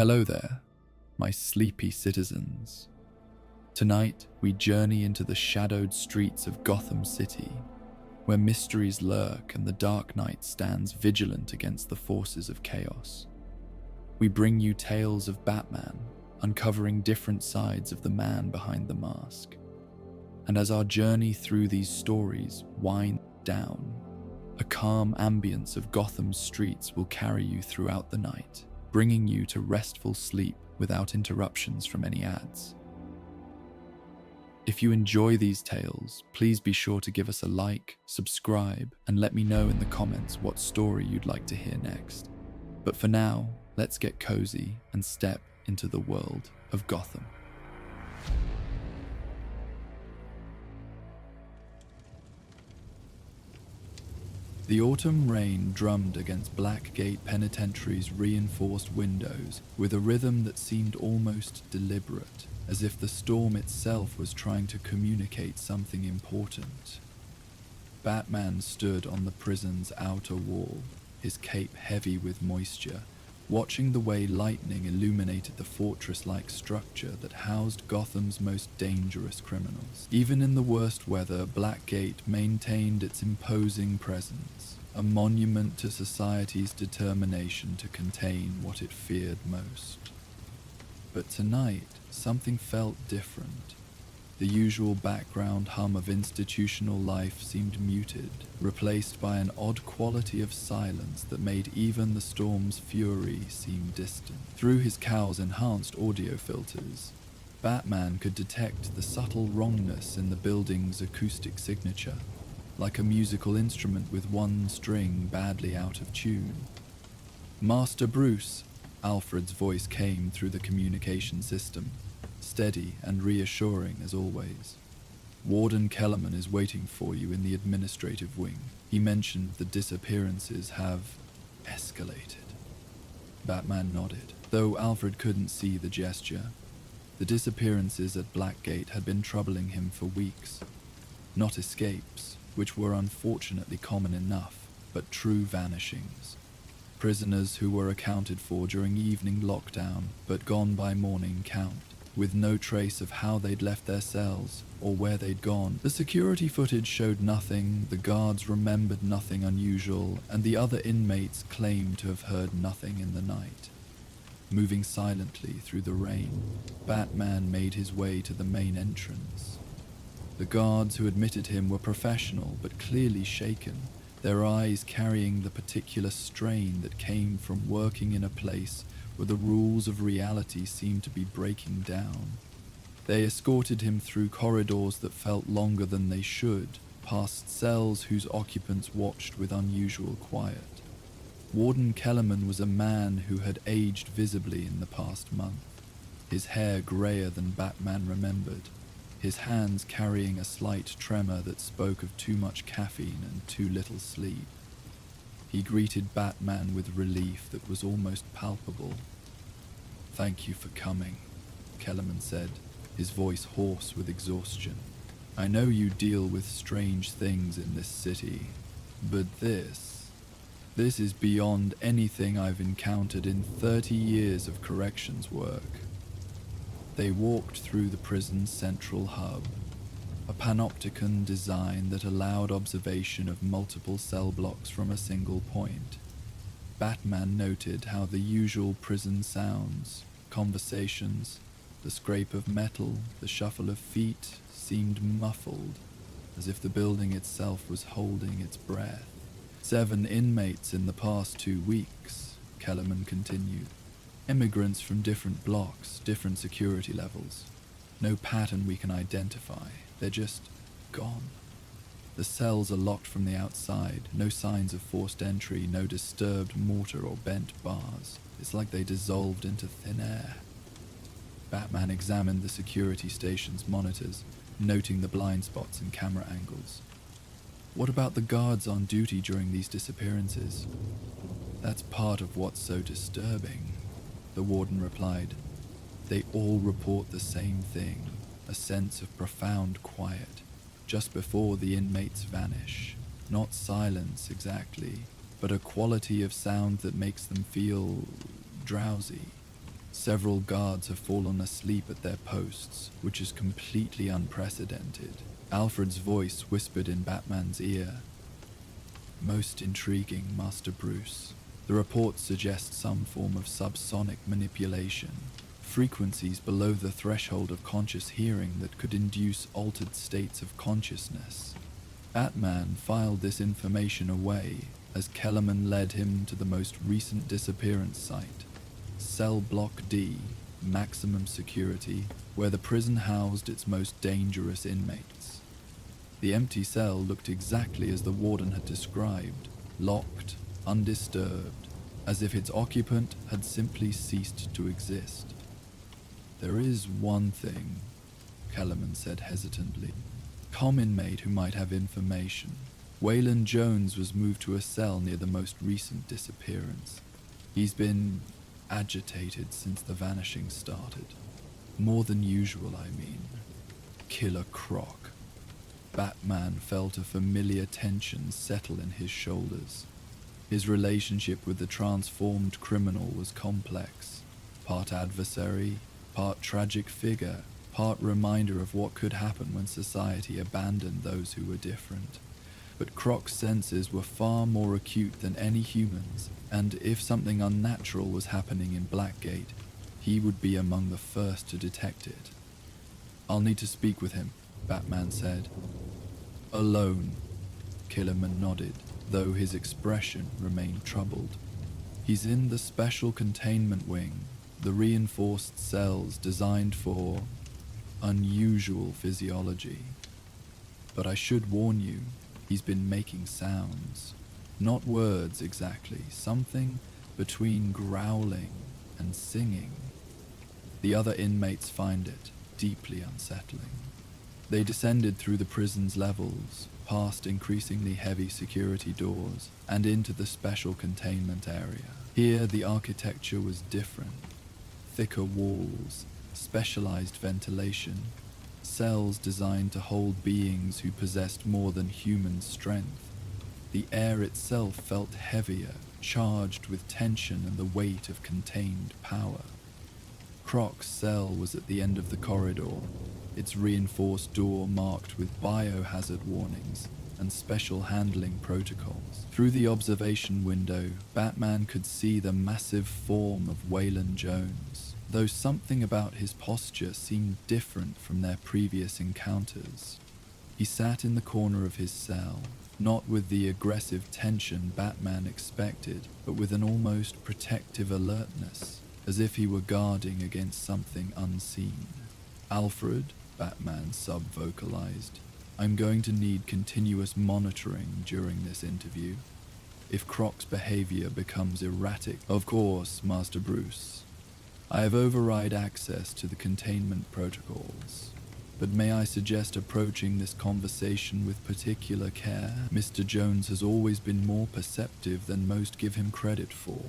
Hello there, my sleepy citizens. Tonight, we journey into the shadowed streets of Gotham City, where mysteries lurk and the Dark Knight stands vigilant against the forces of chaos. We bring you tales of Batman, uncovering different sides of the man behind the mask. And as our journey through these stories winds down, a calm ambience of Gotham's streets will carry you throughout the night, bringing you to restful sleep without interruptions from any ads. If you enjoy these tales, please be sure to give us a like, subscribe, and let me know in the comments what story you'd like to hear next. But for now, let's get cozy and step into the world of Gotham. The autumn rain drummed against Blackgate Penitentiary's reinforced windows with a rhythm that seemed almost deliberate, as if the storm itself was trying to communicate something important. Batman stood on the prison's outer wall, his cape heavy with moisture, watching the way lightning illuminated the fortress-like structure that housed Gotham's most dangerous criminals. Even in the worst weather, Blackgate maintained its imposing presence, a monument to society's determination to contain what it feared most. But tonight, something felt different. The usual background hum of institutional life seemed muted, replaced by an odd quality of silence that made even the storm's fury seem distant. Through his cowl's enhanced audio filters, Batman could detect the subtle wrongness in the building's acoustic signature, like a musical instrument with one string badly out of tune. "Master Bruce," Alfred's voice came through the communication system, steady and reassuring as always. "Warden Kellerman is waiting for you in the administrative wing. He mentioned the disappearances have escalated." Batman nodded, though Alfred couldn't see the gesture. The disappearances at Blackgate had been troubling him for weeks. Not escapes, which were unfortunately common enough, but true vanishings. Prisoners who were accounted for during evening lockdown, but gone by morning count, with no trace of how they'd left their cells or where they'd gone. The security footage showed nothing, the guards remembered nothing unusual, and the other inmates claimed to have heard nothing in the night. Moving silently through the rain, Batman made his way to the main entrance. The guards who admitted him were professional but clearly shaken, their eyes carrying the particular strain that came from working in a place where the rules of reality seemed to be breaking down. They escorted him through corridors that felt longer than they should, past cells whose occupants watched with unusual quiet. Warden Kellerman was a man who had aged visibly in the past month, his hair grayer than Batman remembered, his hands carrying a slight tremor that spoke of too much caffeine and too little sleep. He greeted Batman with relief that was almost palpable. "Thank you for coming," Kellerman said, his voice hoarse with exhaustion. "I know you deal with strange things in this city, but this is beyond anything I've encountered in 30 years of corrections work." They walked through the prison's central hub, a panopticon design that allowed observation of multiple cell blocks from a single point. Batman noted how the usual prison sounds, conversations, the scrape of metal, the shuffle of feet, seemed muffled, as if the building itself was holding its breath. 7 inmates in the past 2 weeks, Kellerman continued. Immigrants from different blocks, different security levels. No pattern we can identify. They're just gone. The cells are locked from the outside, no signs of forced entry, no disturbed mortar or bent bars. It's like they dissolved into thin air. Batman examined the security station's monitors, noting the blind spots and camera angles. "What about the guards on duty during these disappearances?" "That's part of what's so disturbing," the warden replied. "They all report the same thing, a sense of profound quiet, just before the inmates vanish. Not silence exactly, but a quality of sound that makes them feel drowsy. Several guards have fallen asleep at their posts, which is completely unprecedented. Alfred's voice whispered in Batman's ear. Most intriguing, Master Bruce. The reports suggest some form of subsonic manipulation, frequencies below the threshold of conscious hearing that could induce altered states of consciousness. Batman filed this information away as Kellerman led him to the most recent disappearance site, Cell Block D, maximum security, where the prison housed its most dangerous inmates. The empty cell looked exactly as the warden had described, locked, undisturbed, as if its occupant had simply ceased to exist. There is one thing, Kellerman said hesitantly. Inmate who might have information. Waylon Jones was moved to a cell near the most recent disappearance. He's been agitated since the vanishing started. More than usual, I mean. Killer Croc. Batman felt a familiar tension settle in his shoulders. His relationship with the transformed criminal was complex. Part adversary, part tragic figure, part reminder of what could happen when society abandoned those who were different. But Croc's senses were far more acute than any human's, and if something unnatural was happening in Blackgate, he would be among the first to detect it. I'll need to speak with him, Batman said. Alone, Kellerman nodded, though his expression remained troubled. He's in the special containment wing, the reinforced cells designed for unusual physiology. But I should warn you, he's been making sounds. Not words exactly, something between growling and singing. The other inmates find it deeply unsettling. They descended through the prison's levels, past increasingly heavy security doors, and into the special containment area. Here the architecture was different. Thicker walls, specialized ventilation, cells designed to hold beings who possessed more than human strength. The air itself felt heavier, charged with tension and the weight of contained power. Croc's cell was at the end of the corridor, its reinforced door marked with biohazard warnings and special handling protocols. Through the observation window, Batman could see the massive form of Waylon Jones, though something about his posture seemed different from their previous encounters. He sat in the corner of his cell, not with the aggressive tension Batman expected, but with an almost protective alertness, as if he were guarding against something unseen. Alfred, Batman sub-vocalized, I'm going to need continuous monitoring during this interview. If Croc's behavior becomes erratic, of course, Master Bruce. I have override access to the containment protocols, but may I suggest approaching this conversation with particular care? Mr. Jones has always been more perceptive than most give him credit for.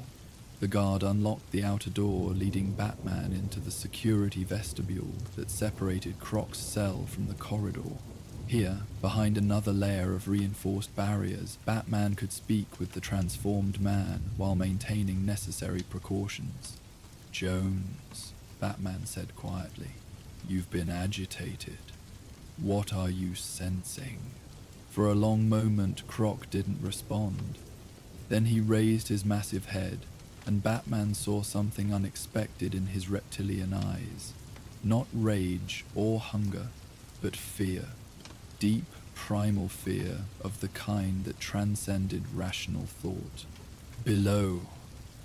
The guard unlocked the outer door, leading Batman into the security vestibule that separated Croc's cell from the corridor. Here, behind another layer of reinforced barriers, Batman could speak with the transformed man while maintaining necessary precautions. Jones, Batman said quietly, you've been agitated. What are you sensing? For a long moment, Croc didn't respond. Then he raised his massive head, and Batman saw something unexpected in his reptilian eyes. Not rage or hunger, but fear. Deep, primal fear of the kind that transcended rational thought. Below,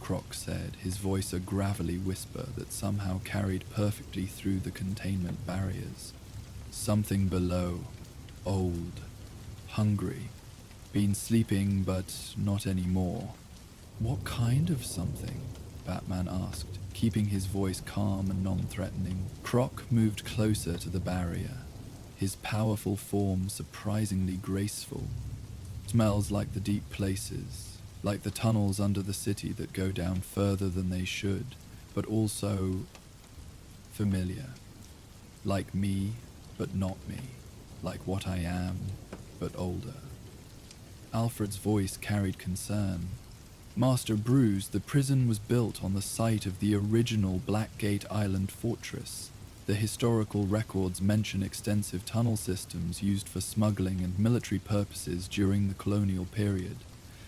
Croc said, his voice a gravelly whisper that somehow carried perfectly through the containment barriers. Something below. Old. Hungry. Been sleeping, but not anymore. What kind of something? Batman asked, keeping his voice calm and non-threatening. Croc moved closer to the barrier, his powerful form surprisingly graceful. Smells like the deep places, like the tunnels under the city that go down further than they should, but also familiar. Like me, but not me. Like what I am, but older. Alfred's voice carried concern. Master Bruce, the prison was built on the site of the original Blackgate Island fortress. The historical records mention extensive tunnel systems used for smuggling and military purposes during the colonial period.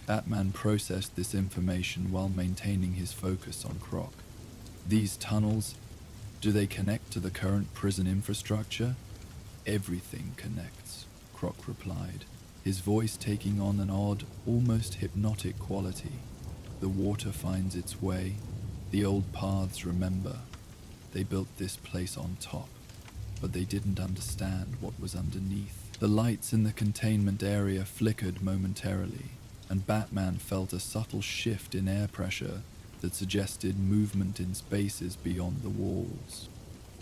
Batman processed this information while maintaining his focus on Croc. These tunnels, do they connect to the current prison infrastructure? Everything connects, Croc replied, his voice taking on an odd, almost hypnotic quality. The water finds its way, the old paths remember. They built this place on top, but they didn't understand what was underneath. The lights in the containment area flickered momentarily, and Batman felt a subtle shift in air pressure that suggested movement in spaces beyond the walls.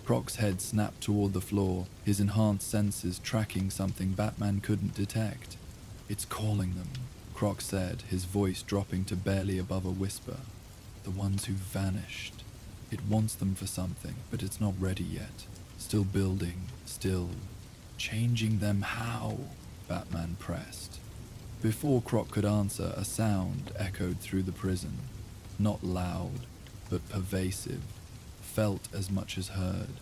Croc's head snapped toward the floor, his enhanced senses tracking something Batman couldn't detect. "It's calling them," Croc said, his voice dropping to barely above a whisper. "The ones who vanished. It wants them for something, but it's not ready yet. Still building, still changing them. How?" Batman pressed. Before Croc could answer, a sound echoed through the prison. Not loud, but pervasive, felt as much as heard.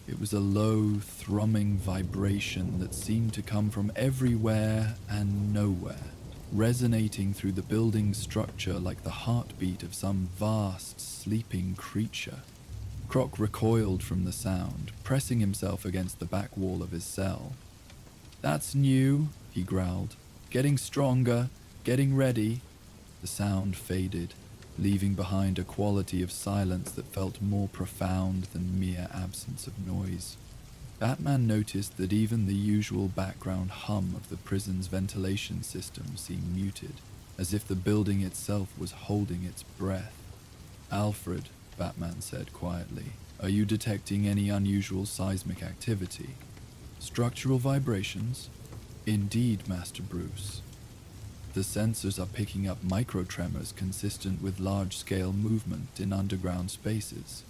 It was a low, thrumming vibration that seemed to come from everywhere and nowhere, resonating through the building's structure like the heartbeat of some vast, sleeping creature. Croc recoiled from the sound, pressing himself against the back wall of his cell. "That's new," he growled. "Getting stronger, getting ready." The sound faded, leaving behind a quality of silence that felt more profound than mere absence of noise. Batman noticed that even the usual background hum of the prison's ventilation system seemed muted, as if the building itself was holding its breath. "Alfred," Batman said quietly, "are you detecting any unusual seismic activity? Structural vibrations?" "Indeed, Master Bruce. The sensors are picking up microtremors consistent with large-scale movement in underground spaces.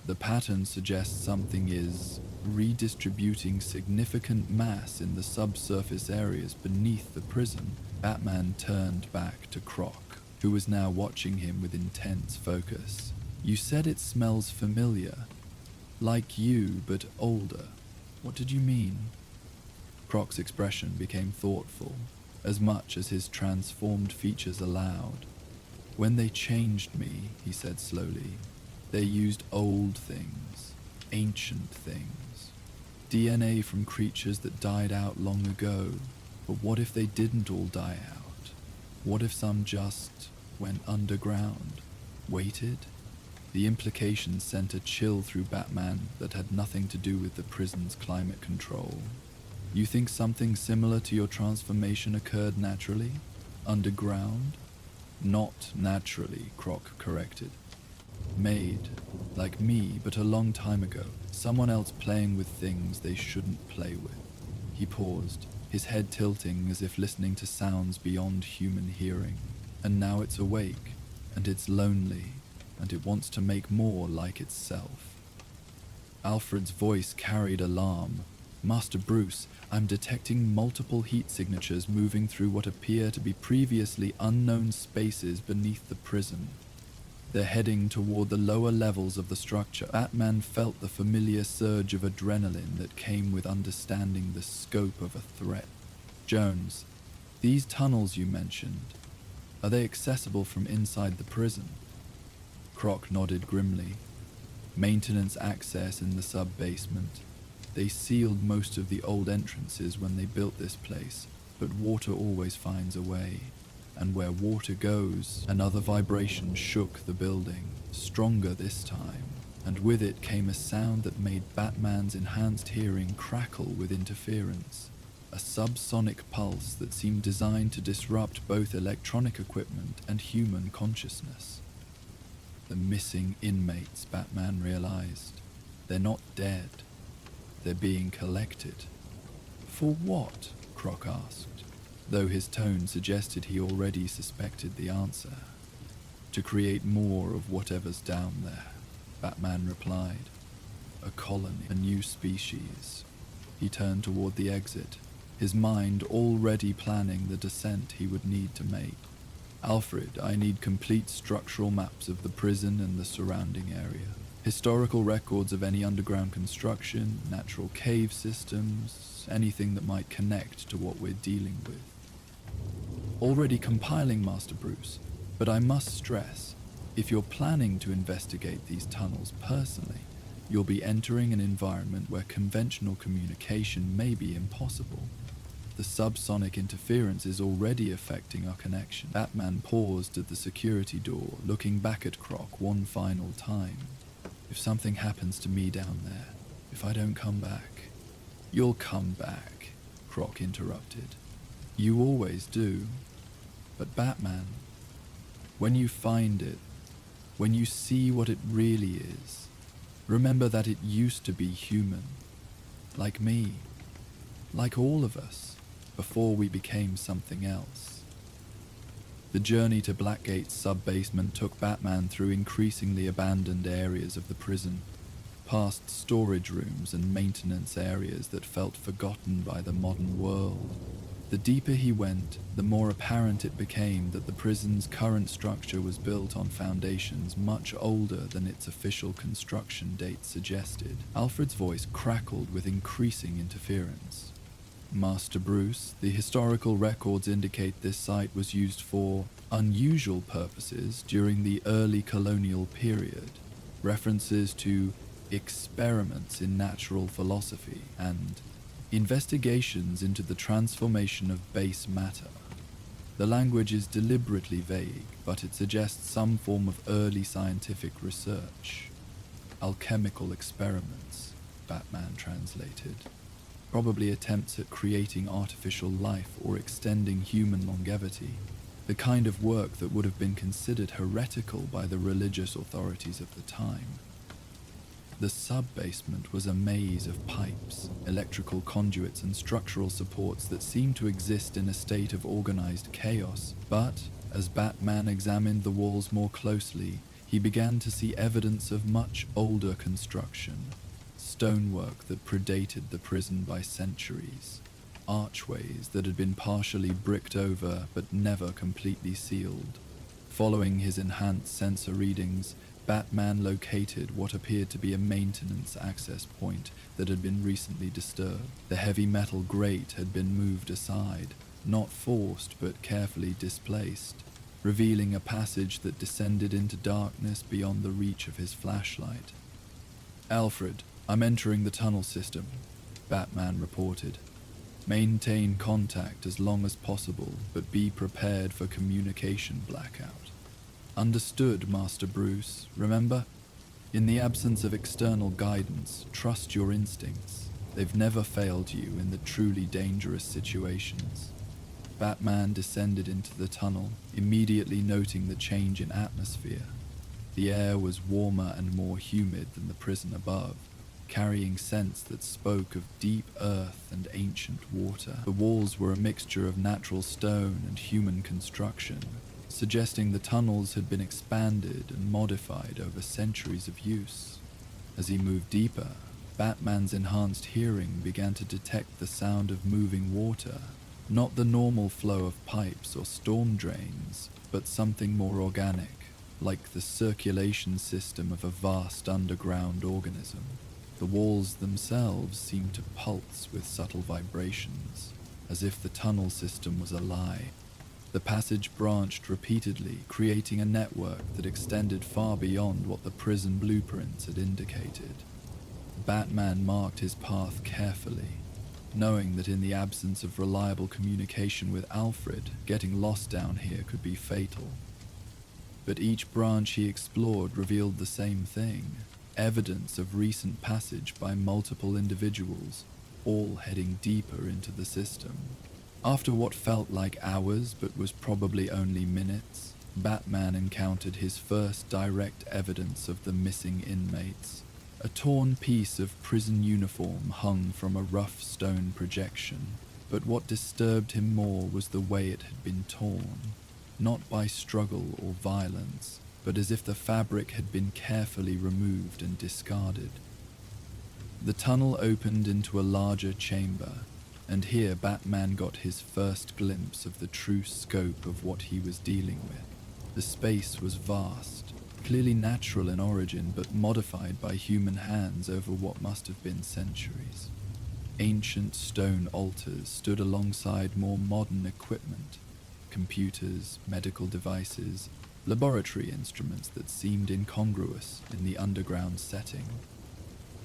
The pattern suggests something is redistributing significant mass in the subsurface areas beneath the prison." Batman turned back to Croc, who was now watching him with intense focus. "You said it smells familiar. Like you, but older. What did you mean?" Croc's expression became thoughtful, as much as his transformed features allowed. "When they changed me," he said slowly, "they used old things, ancient things, DNA from creatures that died out long ago. But what if they didn't all die out? What if some just went underground, waited?" The implication sent a chill through Batman that had nothing to do with the prison's climate control. "You think something similar to your transformation occurred naturally? Underground?" "Not naturally," Croc corrected. "Made, like me, but a long time ago. Someone else playing with things they shouldn't play with." He paused, his head tilting as if listening to sounds beyond human hearing. "And now it's awake, and it's lonely, and it wants to make more like itself." Alfred's voice carried alarm. "Master Bruce, I'm detecting multiple heat signatures moving through what appear to be previously unknown spaces beneath the prison. They're heading toward the lower levels of the structure." Batman felt the familiar surge of adrenaline that came with understanding the scope of a threat. "Jones, these tunnels you mentioned, are they accessible from inside the prison?" Croc nodded grimly. "Maintenance access in the sub-basement. They sealed most of the old entrances when they built this place, but water always finds a way. And where water goes," another vibration shook the building, stronger this time, and with it came a sound that made Batman's enhanced hearing crackle with interference. A subsonic pulse that seemed designed to disrupt both electronic equipment and human consciousness. The missing inmates, Batman realized. They're not dead. They're being collected. "For what?" Croc asked, though his tone suggested he already suspected the answer. "To create more of whatever's down there," Batman replied. "A colony, a new species." He turned toward the exit, his mind already planning the descent he would need to make. Alfred, I need complete structural maps of the prison and the surrounding area. Historical records of any underground construction, natural cave systems, anything that might connect to what we're dealing with. Already compiling, Master Bruce, but I must stress, if you're planning to investigate these tunnels personally, you'll be entering an environment where conventional communication may be impossible. The subsonic interference is already affecting our connection. Batman paused at the security door, looking back at Croc one final time. If something happens to me down there, if I don't come back... You'll come back, Croc interrupted. You always do. But Batman, when you find it, when you see what it really is, remember that it used to be human. Like me. Like all of us, before we became something else. The journey to Blackgate's sub-basement took Batman through increasingly abandoned areas of the prison, past storage rooms and maintenance areas that felt forgotten by the modern world. The deeper he went, the more apparent it became that the prison's current structure was built on foundations much older than its official construction date suggested. Alfred's voice crackled with increasing interference. Master Bruce, the historical records indicate this site was used for unusual purposes during the early colonial period. References to experiments in natural philosophy and investigations into the transformation of base matter. The language is deliberately vague, but it suggests some form of early scientific research. Alchemical experiments, Batman translated. Probably attempts at creating artificial life or extending human longevity, the kind of work that would have been considered heretical by the religious authorities of the time. The sub-basement was a maze of pipes, electrical conduits and structural supports that seemed to exist in a state of organized chaos, but as Batman examined the walls more closely, he began to see evidence of much older construction. Stonework that predated the prison by centuries, archways that had been partially bricked over but never completely sealed. Following his enhanced sensor readings, Batman located what appeared to be a maintenance access point that had been recently disturbed. The heavy metal grate had been moved aside, not forced but carefully displaced, revealing a passage that descended into darkness beyond the reach of his flashlight. "Alfred, I'm entering the tunnel system," Batman reported. "Maintain contact as long as possible, but be prepared for communication blackout." "Understood, Master Bruce. Remember? In the absence of external guidance, trust your instincts. They've never failed you in the truly dangerous situations." Batman descended into the tunnel, immediately noting the change in atmosphere. The air was warmer and more humid than the prison above, carrying scents that spoke of deep earth and ancient water. The walls were a mixture of natural stone and human construction, suggesting the tunnels had been expanded and modified over centuries of use. As he moved deeper, Batman's enhanced hearing began to detect the sound of moving water, not the normal flow of pipes or storm drains, but something more organic, like the circulation system of a vast underground organism. The walls themselves seemed to pulse with subtle vibrations, as if the tunnel system was alive. The passage branched repeatedly, creating a network that extended far beyond what the prison blueprints had indicated. Batman marked his path carefully, knowing that in the absence of reliable communication with Alfred, getting lost down here could be fatal. But each branch he explored revealed the same thing, evidence of recent passage by multiple individuals, all heading deeper into the system. After what felt like hours but was probably only minutes, Batman encountered his first direct evidence of the missing inmates. A torn piece of prison uniform hung from a rough stone projection, but what disturbed him more was the way it had been torn, not by struggle or violence, but as if the fabric had been carefully removed and discarded. The tunnel opened into a larger chamber, And here Batman got his first glimpse of the true scope of what he was dealing with. The space was vast, clearly natural in origin but modified by human hands over what must have been centuries. Ancient stone altars stood alongside more modern equipment, computers, medical devices, laboratory instruments that seemed incongruous in the underground setting.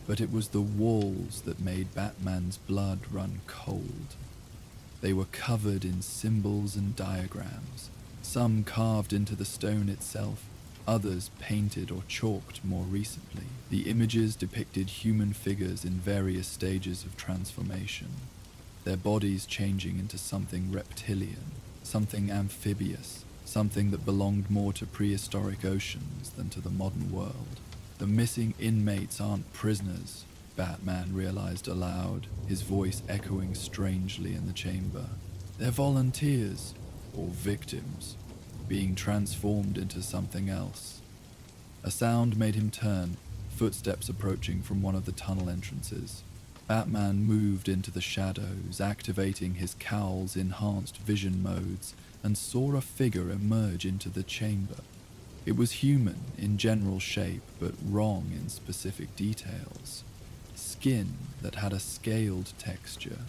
But it was the walls that made Batman's blood run cold. They were covered in symbols and diagrams, some carved into the stone itself, others painted or chalked more recently. The images depicted human figures in various stages of transformation, their bodies changing into something reptilian, something amphibious, something that belonged more to prehistoric oceans than to the modern world. The missing inmates aren't prisoners, Batman realized aloud, his voice echoing strangely in the chamber. They're volunteers, or victims, being transformed into something else. A sound made him turn, footsteps approaching from one of the tunnel entrances. Batman moved into the shadows, activating his cowl's enhanced vision modes, and saw a figure emerge into the chamber. It was human in general shape, but wrong in specific details. Skin that had a scaled texture,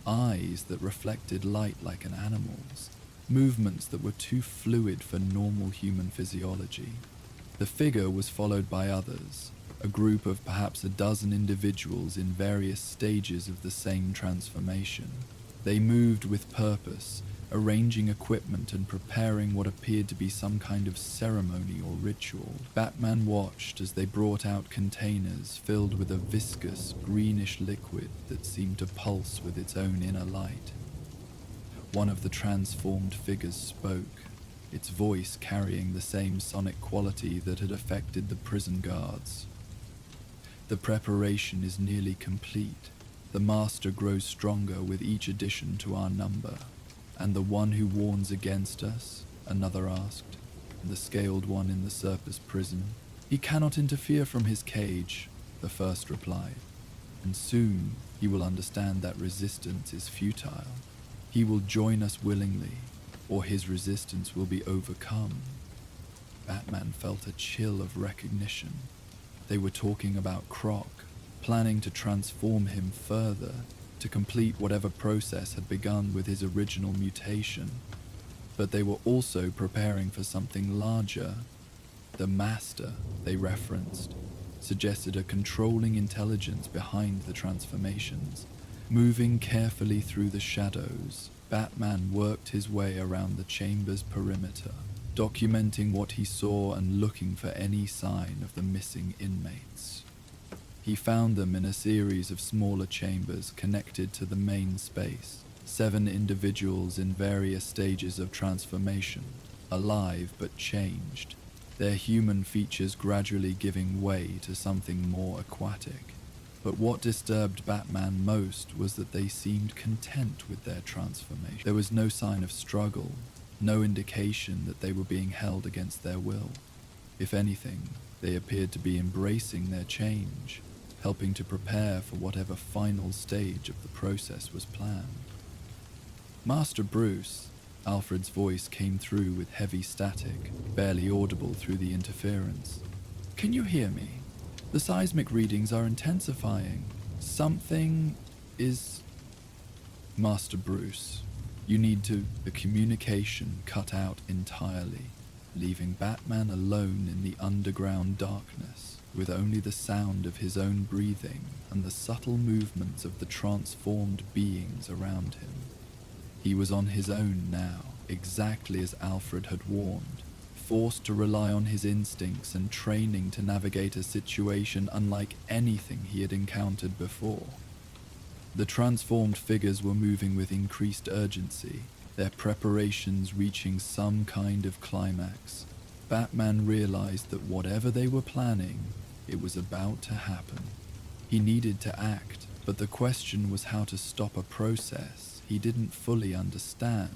eyes that reflected light like an animal's, movements that were too fluid for normal human physiology. The figure was followed by others, a group of perhaps a dozen individuals in various stages of the same transformation. They moved with purpose, arranging equipment and preparing what appeared to be some kind of ceremony or ritual. Batman watched as they brought out containers filled with a viscous, greenish liquid that seemed to pulse with its own inner light. One of the transformed figures spoke, its voice carrying the same sonic quality that had affected the prison guards. The preparation is nearly complete. The master grows stronger with each addition to our number. And the one who warns against us? Another asked, the scaled one in the surface prison. He cannot interfere from his cage, the first replied. And soon he will understand that resistance is futile. He will join us willingly, or his resistance will be overcome. Batman felt a chill of recognition. They were talking about Croc, planning to transform him further, to complete whatever process had begun with his original mutation. But they were also preparing for something larger. The Master, they referenced, suggested a controlling intelligence behind the transformations. Moving carefully through the shadows, Batman worked his way around the chamber's perimeter, documenting what he saw and looking for any sign of the missing inmates. He found them in a series of smaller chambers connected to the main space, 7 individuals in various stages of transformation, alive but changed, their human features gradually giving way to something more aquatic. But what disturbed Batman most was that they seemed content with their transformation. There was no sign of struggle, no indication that they were being held against their will. If anything, they appeared to be embracing their change, helping to prepare for whatever final stage of the process was planned. Master Bruce, Alfred's voice came through with heavy static, barely audible through the interference. Can you hear me? The seismic readings are intensifying. Something is... Master Bruce, you need to... The communication cut out entirely, leaving Batman alone in the underground darkness, with only the sound of his own breathing and the subtle movements of the transformed beings around him. He was on his own now, exactly as Alfred had warned, forced to rely on his instincts and training to navigate a situation unlike anything he had encountered before. The transformed figures were moving with increased urgency, their preparations reaching some kind of climax. Batman realized that whatever they were planning, it was about to happen. He needed to act, but the question was how to stop a process he didn't fully understand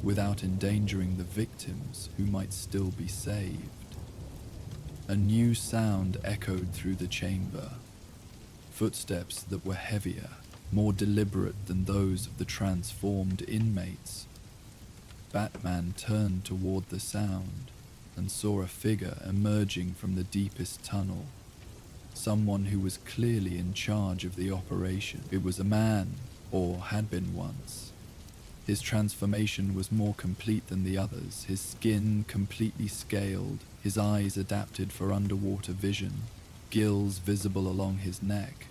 without endangering the victims who might still be saved. A new sound echoed through the chamber. Footsteps that were heavier, more deliberate than those of the transformed inmates. Batman turned toward the sound and saw a figure emerging from the deepest tunnel. Someone who was clearly in charge of the operation. It was a man, or had been once. His transformation was more complete than the others, his skin completely scaled, his eyes adapted for underwater vision, gills visible along his neck.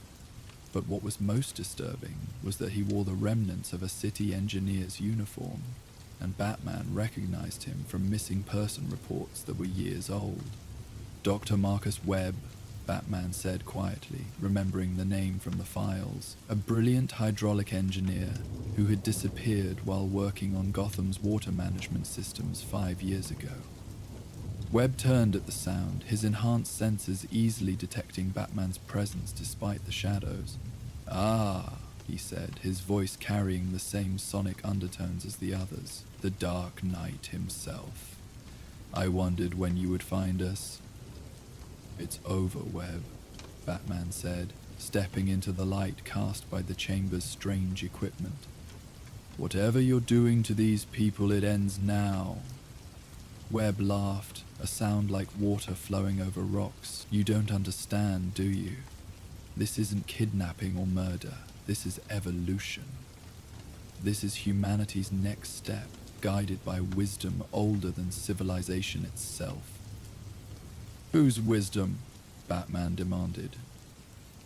But what was most disturbing was that he wore the remnants of a city engineer's uniform, and Batman recognized him from missing person reports that were years old. Dr. Marcus Webb, Batman said quietly, remembering the name from the files, a brilliant hydraulic engineer who had disappeared while working on Gotham's water management systems 5 years ago. Webb turned at the sound, his enhanced senses easily detecting Batman's presence despite the shadows. "Ah," he said, his voice carrying the same sonic undertones as the others. "The Dark Knight himself. I wondered when you would find us." "It's over, Webb," Batman said, stepping into the light cast by the chamber's strange equipment. "Whatever you're doing to these people, it ends now." Webb laughed, a sound like water flowing over rocks. "You don't understand, do you? This isn't kidnapping or murder. This is evolution. This is humanity's next step, guided by wisdom older than civilization itself." "Whose wisdom?" Batman demanded.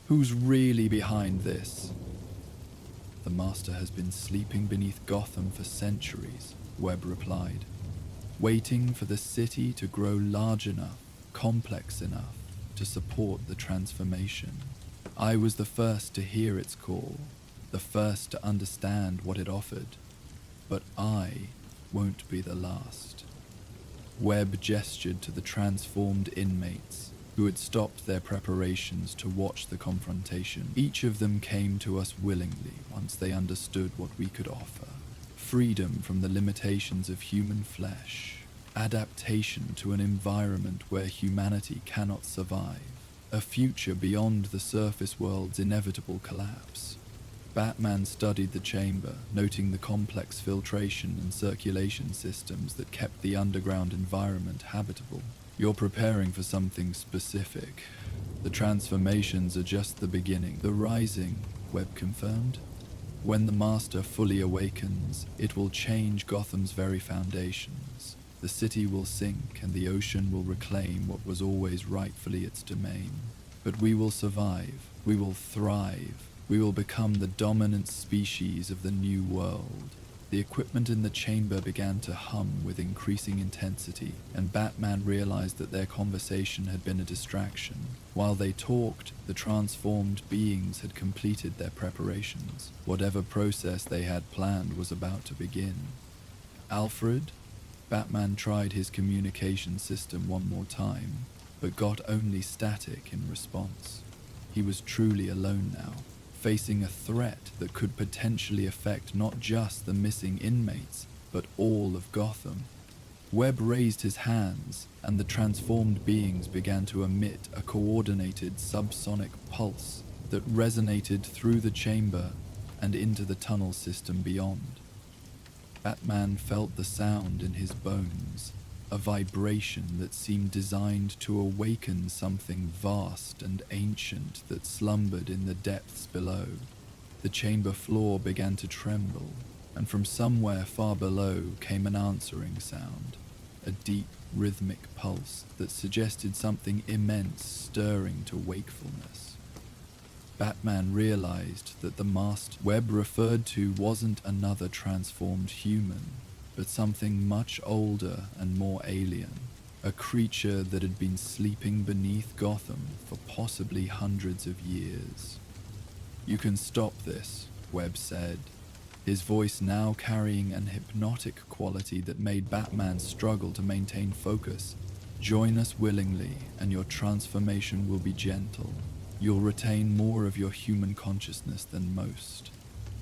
"Who's really behind this?" "The Master has been sleeping beneath Gotham for centuries," Webb replied, "waiting for the city to grow large enough, complex enough, to support the transformation. I was the first to hear its call, the first to understand what it offered, but I won't be the last." Webb gestured to the transformed inmates, who had stopped their preparations to watch the confrontation. "Each of them came to us willingly once they understood what we could offer. Freedom from the limitations of human flesh, adaptation to an environment where humanity cannot survive, a future beyond the surface world's inevitable collapse." Batman studied the chamber, noting the complex filtration and circulation systems that kept the underground environment habitable. "You're preparing for something specific. The transformations are just the beginning." "The rising," Webb confirmed. "When the Master fully awakens, it will change Gotham's very foundations. The city will sink and the ocean will reclaim what was always rightfully its domain. But we will survive. We will thrive. We will become the dominant species of the new world." The equipment in the chamber began to hum with increasing intensity, and Batman realized that their conversation had been a distraction. While they talked, the transformed beings had completed their preparations. Whatever process they had planned was about to begin. "Alfred?" Batman tried his communication system one more time, but got only static in response. He was truly alone now, facing a threat that could potentially affect not just the missing inmates, but all of Gotham. Webb raised his hands, and the transformed beings began to emit a coordinated subsonic pulse that resonated through the chamber and into the tunnel system beyond. Batman felt the sound in his bones, a vibration that seemed designed to awaken something vast and ancient that slumbered in the depths below. The chamber floor began to tremble, and from somewhere far below came an answering sound, a deep, rhythmic pulse that suggested something immense stirring to wakefulness. Batman realized that the Master Webb referred to wasn't another transformed human, but something much older and more alien, a creature that had been sleeping beneath Gotham for possibly hundreds of years. "You can stop this," Webb said, his voice now carrying an hypnotic quality that made Batman struggle to maintain focus. "Join us willingly, and your transformation will be gentle. You'll retain more of your human consciousness than most.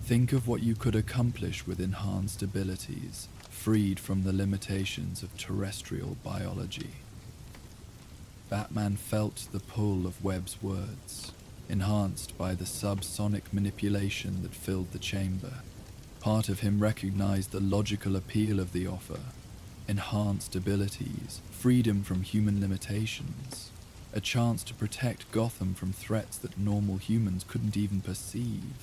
Think of what you could accomplish with enhanced abilities, freed from the limitations of terrestrial biology." Batman felt the pull of Webb's words. enhanced by the subsonic manipulation that filled the chamber. Part of him recognized the logical appeal of the offer: enhanced abilities, freedom from human limitations, a chance to protect Gotham from threats that normal humans couldn't even perceive.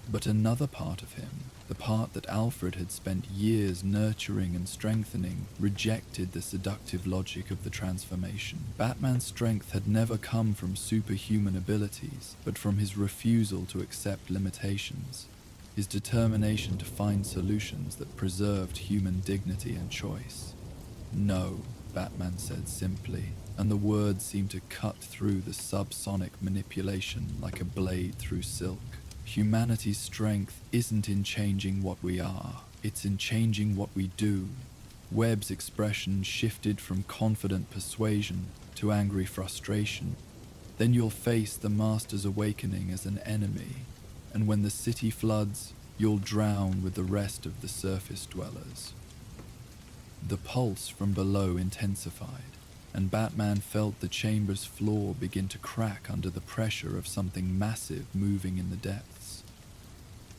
But another part of him, the part that Alfred had spent years nurturing and strengthening, rejected the seductive logic of the transformation. Batman's strength had never come from superhuman abilities, but from his refusal to accept limitations, his determination to find solutions that preserved human dignity and choice. "No," Batman said simply, and the words seemed to cut through the subsonic manipulation like a blade through silk. "Humanity's strength isn't in changing what we are, it's in changing what we do." Webb's expression shifted from confident persuasion to angry frustration. "Then you'll face the Master's awakening as an enemy, and when the city floods, you'll drown with the rest of the surface dwellers." The pulse from below intensified, and Batman felt the chamber's floor begin to crack under the pressure of something massive moving in the depths.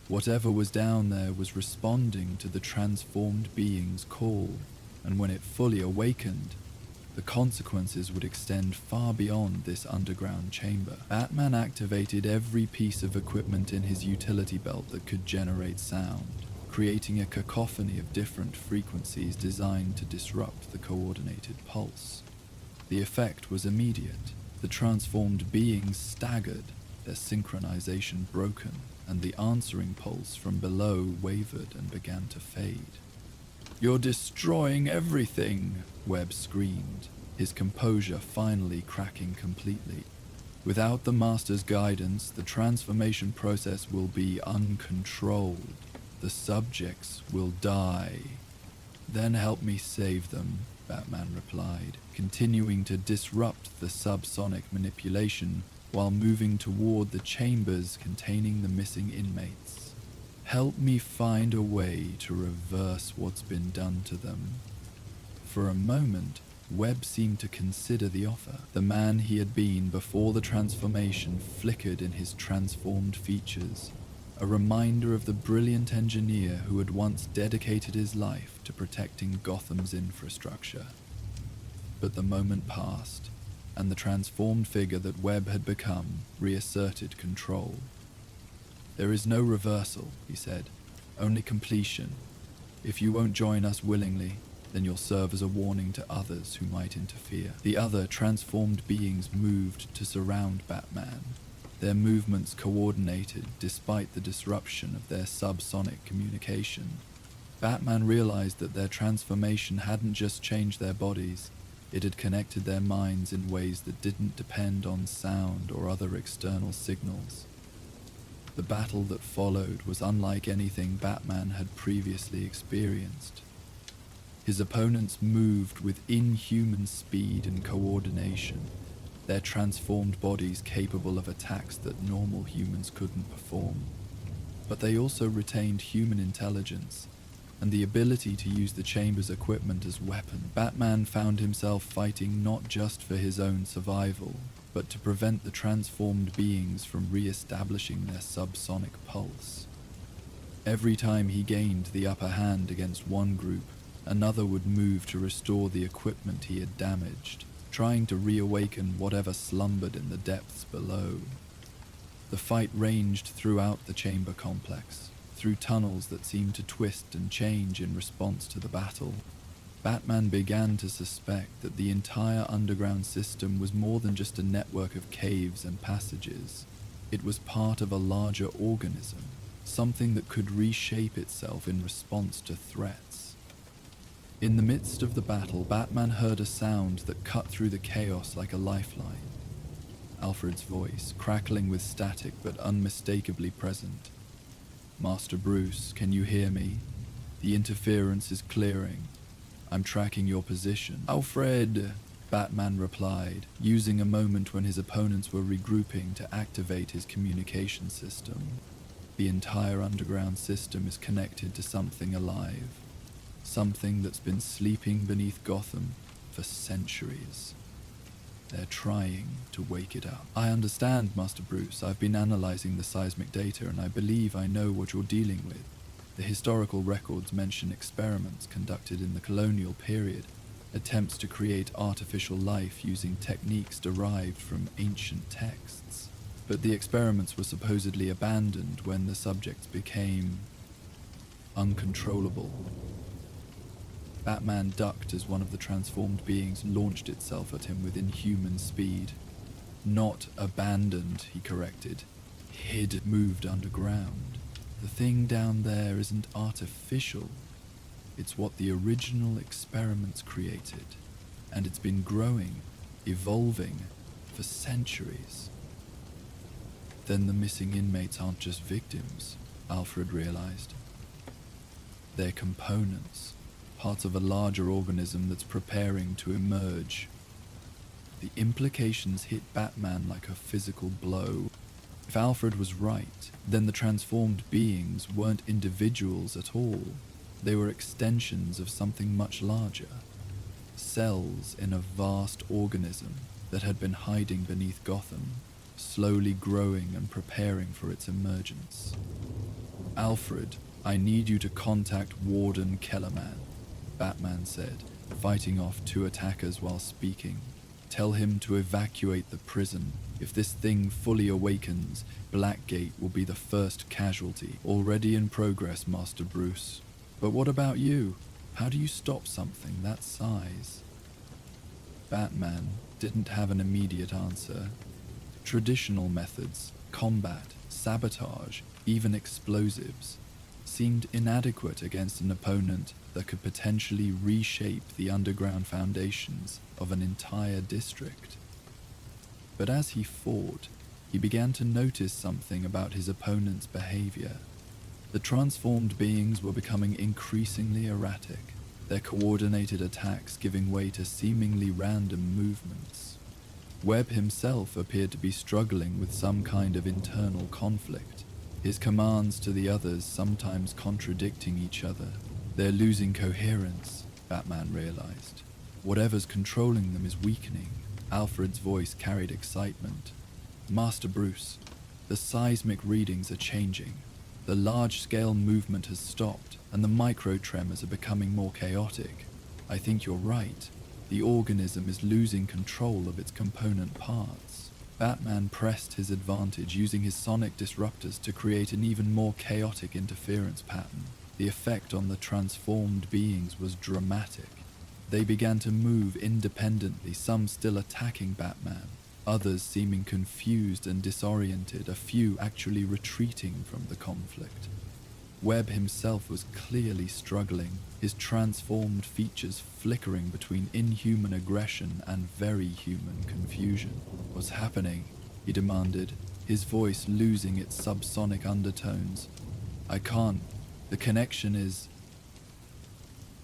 Whatever was down there was responding to the transformed being's call, and when it fully awakened, the consequences would extend far beyond this underground chamber. Batman activated every piece of equipment in his utility belt that could generate sound, creating a cacophony of different frequencies designed to disrupt the coordinated pulse. The effect was immediate. The transformed beings staggered, their synchronization broken, and the answering pulse from below wavered and began to fade. "You're destroying everything," Webb screamed, his composure finally cracking completely. "Without the Master's guidance, the transformation process will be uncontrolled. The subjects will die." "Then help me save them," Batman replied, continuing to disrupt the subsonic manipulation while moving toward the chambers containing the missing inmates. "Help me find a way to reverse what's been done to them." For a moment, Webb seemed to consider the offer. The man he had been before the transformation flickered in his transformed features, a reminder of the brilliant engineer who had once dedicated his life to protecting Gotham's infrastructure. But the moment passed, and the transformed figure that Webb had become reasserted control. "There is no reversal," he said, "only completion. If you won't join us willingly, then you'll serve as a warning to others who might interfere." The other transformed beings moved to surround Batman, their movements coordinated despite the disruption of their subsonic communication. Batman realized that their transformation hadn't just changed their bodies, it had connected their minds in ways that didn't depend on sound or other external signals. The battle that followed was unlike anything Batman had previously experienced. His opponents moved with inhuman speed and coordination, their transformed bodies capable of attacks that normal humans couldn't perform. But they also retained human intelligence and the ability to use the chamber's equipment as weapon. Batman found himself fighting not just for his own survival, but to prevent the transformed beings from re-establishing their subsonic pulse. Every time he gained the upper hand against one group, another would move to restore the equipment he had damaged, trying to reawaken whatever slumbered in the depths below. The fight ranged throughout the chamber complex, through tunnels that seemed to twist and change in response to the battle. Batman began to suspect that the entire underground system was more than just a network of caves and passages. It was part of a larger organism, something that could reshape itself in response to threats. In the midst of the battle, Batman heard a sound that cut through the chaos like a lifeline. Alfred's voice, crackling with static but unmistakably present. "Master Bruce, can you hear me? The interference is clearing. I'm tracking your position." "Alfred," Batman replied, using a moment when his opponents were regrouping to activate his communication system. "The entire underground system is connected to something alive. Something that's been sleeping beneath Gotham for centuries." They're trying to wake it up. I understand, Master Bruce. I've been analyzing the seismic data and I believe I know what you're dealing with. The historical records mention experiments conducted in the colonial period, attempts to create artificial life using techniques derived from ancient texts. But the experiments were supposedly abandoned when the subjects became uncontrollable. Batman ducked as one of the transformed beings launched itself at him with inhuman speed. Not abandoned, he corrected. Hid, moved underground. The thing down there isn't artificial. It's what the original experiments created. And it's been growing, evolving, for centuries. Then the missing inmates aren't just victims, Alfred realized. They're components. Parts of a larger organism that's preparing to emerge. The implications hit Batman like a physical blow. If Alfred was right, then the transformed beings weren't individuals at all. They were extensions of something much larger. Cells in a vast organism that had been hiding beneath Gotham, slowly growing and preparing for its emergence. Alfred, I need you to contact Warden Kellerman, Batman said, fighting off two attackers while speaking. Tell him to evacuate the prison. If this thing fully awakens, Blackgate will be the first casualty. Already in progress, Master Bruce. But what about you? How do you stop something that size? Batman didn't have an immediate answer. Traditional methods, combat, sabotage, even explosives, seemed inadequate against an opponent that could potentially reshape the underground foundations of an entire district. But as he fought, he began to notice something about his opponent's behavior. The transformed beings were becoming increasingly erratic, their coordinated attacks giving way to seemingly random movements. Webb himself appeared to be struggling with some kind of internal conflict, his commands to the others sometimes contradicting each other. They're losing coherence, Batman realized. Whatever's controlling them is weakening. Alfred's voice carried excitement. Master Bruce, the seismic readings are changing. The large-scale movement has stopped, and the micro-tremors are becoming more chaotic. I think you're right. The organism is losing control of its component parts. Batman pressed his advantage, using his sonic disruptors to create an even more chaotic interference pattern. The effect on the transformed beings was dramatic. They began to move independently, some still attacking Batman, others seeming confused and disoriented, a few actually retreating from the conflict. Webb himself was clearly struggling, his transformed features flickering between inhuman aggression and very human confusion. What's happening? He demanded, his voice losing its subsonic undertones. I can't. The connection is...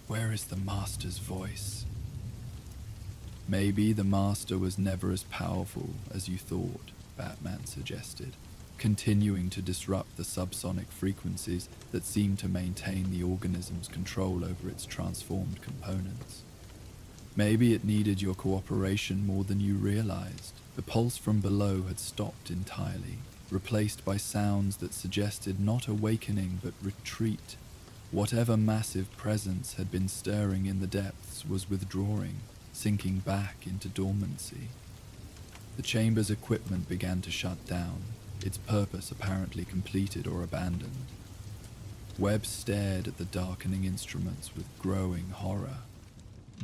Where is the Master's voice? Maybe the Master was never as powerful as you thought, Batman suggested, continuing to disrupt the subsonic frequencies that seemed to maintain the organism's control over its transformed components. Maybe it needed your cooperation more than you realized. The pulse from below had stopped entirely, replaced by sounds that suggested not awakening but retreat. Whatever massive presence had been stirring in the depths was withdrawing, sinking back into dormancy. The chamber's equipment began to shut down, its purpose apparently completed or abandoned. Webb stared at the darkening instruments with growing horror.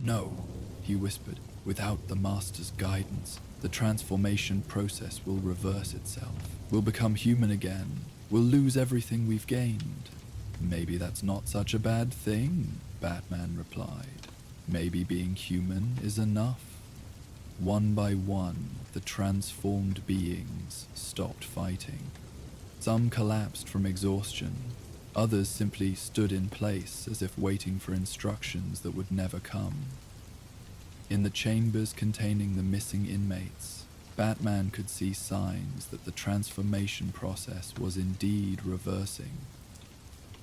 No, he whispered, without the Master's guidance, the transformation process will reverse itself. We'll become human again. We'll lose everything we've gained. Maybe that's not such a bad thing, Batman replied. Maybe being human is enough. One by one, the transformed beings stopped fighting. Some collapsed from exhaustion. Others simply stood in place as if waiting for instructions that would never come. In the chambers containing the missing inmates, Batman could see signs that the transformation process was indeed reversing.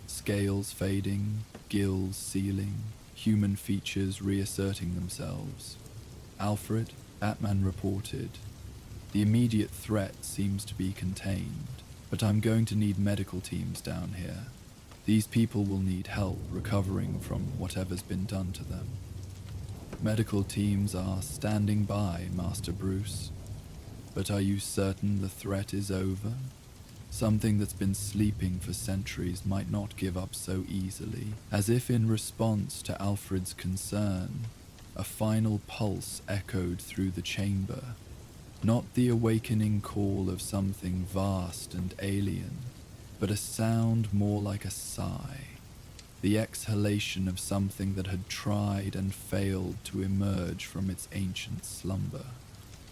Scales fading, gills sealing, human features reasserting themselves. Alfred, Batman reported, "The immediate threat seems to be contained, but I'm going to need medical teams down here. These people will need help recovering from whatever's been done to them." "Medical teams are standing by, Master Bruce. But are you certain the threat is over? Something that's been sleeping for centuries might not give up so easily." As if in response to Alfred's concern, a final pulse echoed through the chamber. Not the awakening call of something vast and alien, but a sound more like a sigh. The exhalation of something that had tried and failed to emerge from its ancient slumber.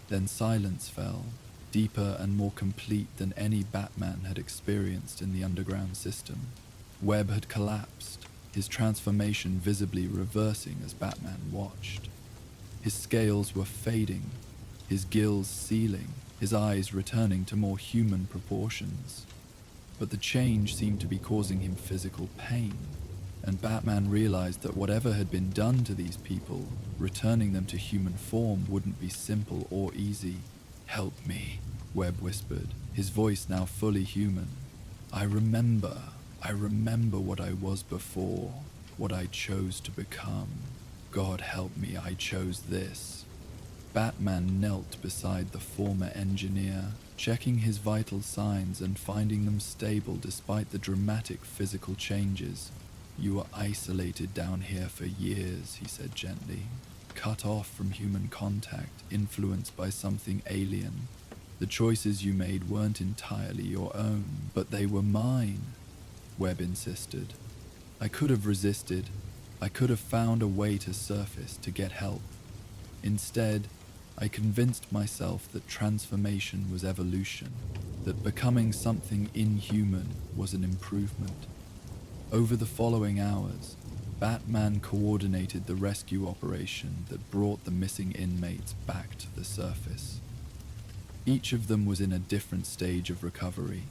Then silence fell, deeper and more complete than any Batman had experienced in the underground system. Webb had collapsed, his transformation visibly reversing as Batman watched. His scales were fading, his gills sealing, his eyes returning to more human proportions. But the change seemed to be causing him physical pain, and Batman realized that whatever had been done to these people, returning them to human form wouldn't be simple or easy. "Help me," Webb whispered, his voice now fully human. I remember what I was before, what I chose to become. God help me, I chose this." Batman knelt beside the former engineer, checking his vital signs and finding them stable despite the dramatic physical changes. "You were isolated down here for years," he said gently, "cut off from human contact, influenced by something alien. The choices you made weren't entirely your own, but they were mine," Webb insisted. "I could have resisted. I could have found a way to surface to get help. Instead, I convinced myself that transformation was evolution, that becoming something inhuman was an improvement." Over the following hours, Batman coordinated the rescue operation that brought the missing inmates back to the surface. Each of them was in a different stage of recovery,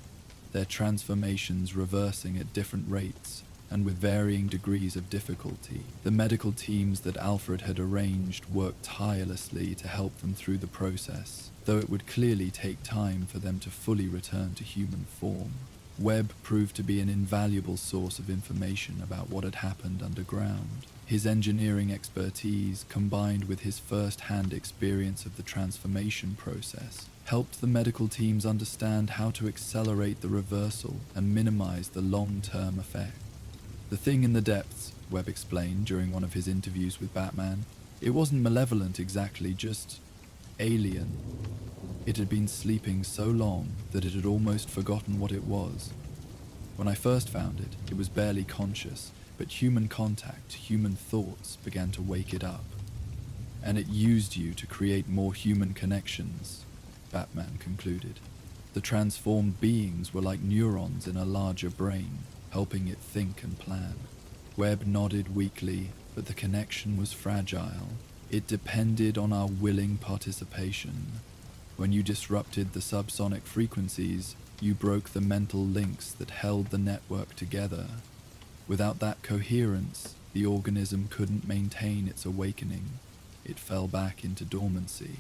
their transformations reversing at different rates and with varying degrees of difficulty. The medical teams that Alfred had arranged worked tirelessly to help them through the process, though it would clearly take time for them to fully return to human form. Webb proved to be an invaluable source of information about what had happened underground. His engineering expertise, combined with his first-hand experience of the transformation process, helped the medical teams understand how to accelerate the reversal and minimize the long-term effect. "The thing in the depths," Webb explained during one of his interviews with Batman, "it wasn't malevolent exactly, just alien. It had been sleeping so long that it had almost forgotten what it was. When I first found it, it was barely conscious, but human contact, human thoughts began to wake it up. And it used you to create more human connections," Batman concluded. "The transformed beings were like neurons in a larger brain, helping it think and plan." Webb nodded weakly, but the connection was fragile. It depended on our willing participation. When you disrupted the subsonic frequencies, you broke the mental links that held the network together. Without that coherence, the organism couldn't maintain its awakening. It fell back into dormancy.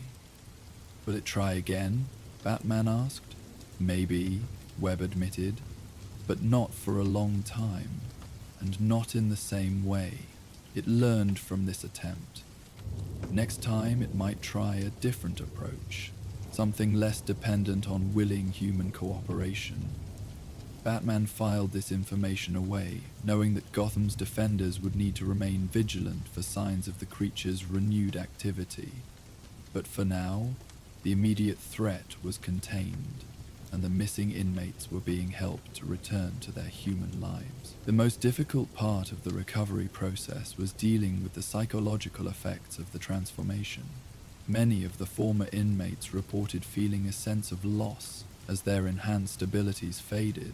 "Will it try again?" Batman asked. "Maybe," Webb admitted, "but not for a long time, and not in the same way. It learned from this attempt. Next time it might try a different approach, something less dependent on willing human cooperation." Batman filed this information away, knowing that Gotham's defenders would need to remain vigilant for signs of the creature's renewed activity. But for now, the immediate threat was contained, and the missing inmates were being helped to return to their human lives. The most difficult part of the recovery process was dealing with the psychological effects of the transformation. Many of the former inmates reported feeling a sense of loss as their enhanced abilities faded,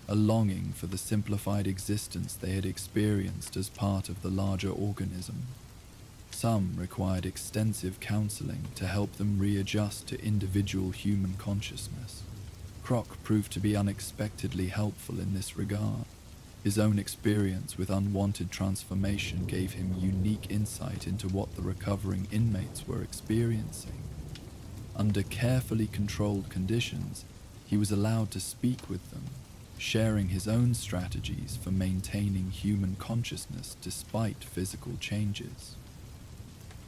a longing for the simplified existence they had experienced as part of the larger organism. Some required extensive counseling to help them readjust to individual human consciousness. Croc proved to be unexpectedly helpful in this regard. His own experience with unwanted transformation gave him unique insight into what the recovering inmates were experiencing. Under carefully controlled conditions, he was allowed to speak with them, sharing his own strategies for maintaining human consciousness despite physical changes.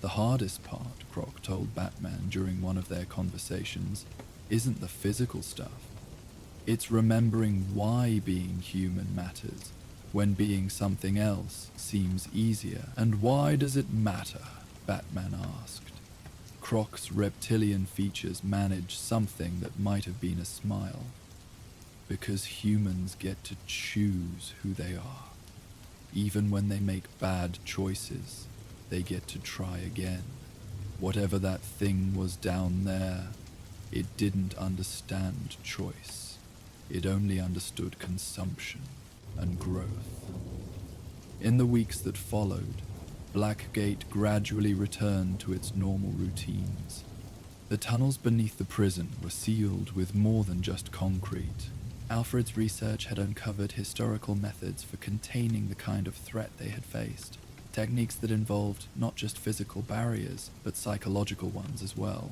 The hardest part, Croc told Batman during one of their conversations, isn't the physical stuff. It's remembering why being human matters when being something else seems easier. And why does it matter? Batman asked. Croc's reptilian features managed something that might have been a smile. Because humans get to choose who they are. Even when they make bad choices, they get to try again. Whatever that thing was down there, it didn't understand choice. It only understood consumption and growth. In the weeks that followed, Blackgate gradually returned to its normal routines. The tunnels beneath the prison were sealed with more than just concrete. Alfred's research had uncovered historical methods for containing the kind of threat they had faced, techniques that involved not just physical barriers, but psychological ones as well.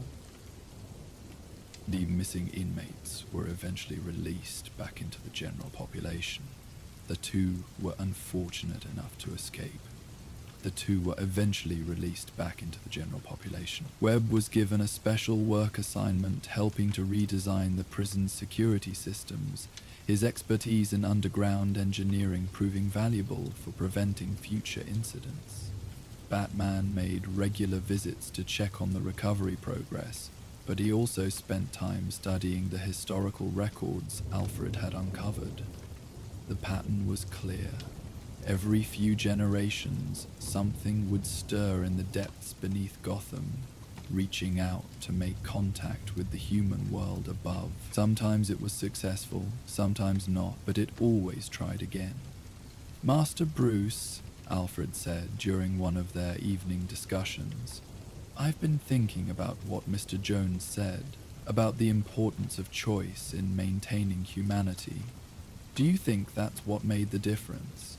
The missing inmates were eventually released back into the general population. The two were unfortunate enough to escape. Webb was given a special work assignment helping to redesign the prison's security systems, his expertise in underground engineering proving valuable for preventing future incidents. Batman made regular visits to check on the recovery progress, but he also spent time studying the historical records Alfred had uncovered. The pattern was clear. Every few generations, something would stir in the depths beneath Gotham, reaching out to make contact with the human world above. Sometimes it was successful, sometimes not, but it always tried again. Master Bruce, Alfred said during one of their evening discussions, I've been thinking about what Mr. Jones said, about the importance of choice in maintaining humanity. Do you think that's what made the difference?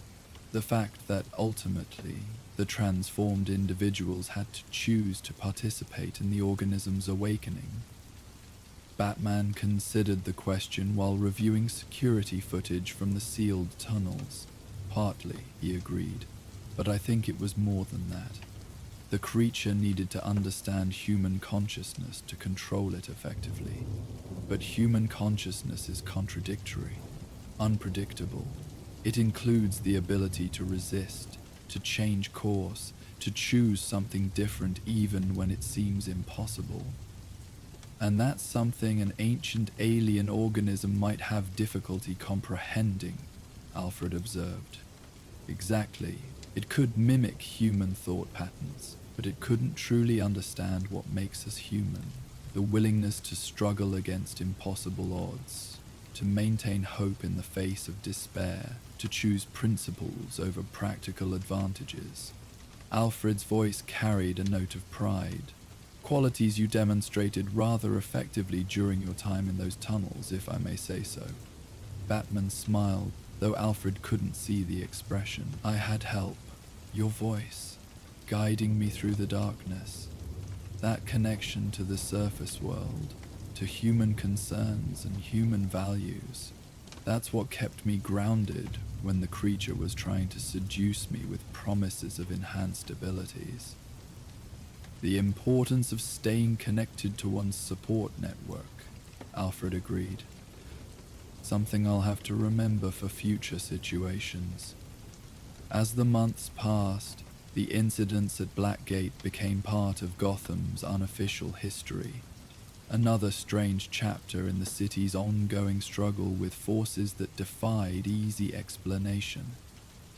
The fact that ultimately, the transformed individuals had to choose to participate in the organism's awakening? Batman considered the question while reviewing security footage from the sealed tunnels. Partly, he agreed, but I think it was more than that. The creature needed to understand human consciousness to control it effectively. But human consciousness is contradictory, unpredictable. It includes the ability to resist, to change course, to choose something different even when it seems impossible. And that's something an ancient alien organism might have difficulty comprehending, Alfred observed. Exactly. It could mimic human thought patterns, but it couldn't truly understand what makes us human. The willingness to struggle against impossible odds, to maintain hope in the face of despair, to choose principles over practical advantages. Alfred's voice carried a note of pride, qualities you demonstrated rather effectively during your time in those tunnels, if I may say so. Batman smiled, though Alfred couldn't see the expression. I had help, your voice, guiding me through the darkness. That connection to the surface world, to human concerns and human values, that's what kept me grounded when the creature was trying to seduce me with promises of enhanced abilities. The importance of staying connected to one's support network, Alfred agreed. Something I'll have to remember for future situations. As the months passed, the incidents at Blackgate became part of Gotham's unofficial history. Another strange chapter in the city's ongoing struggle with forces that defied easy explanation.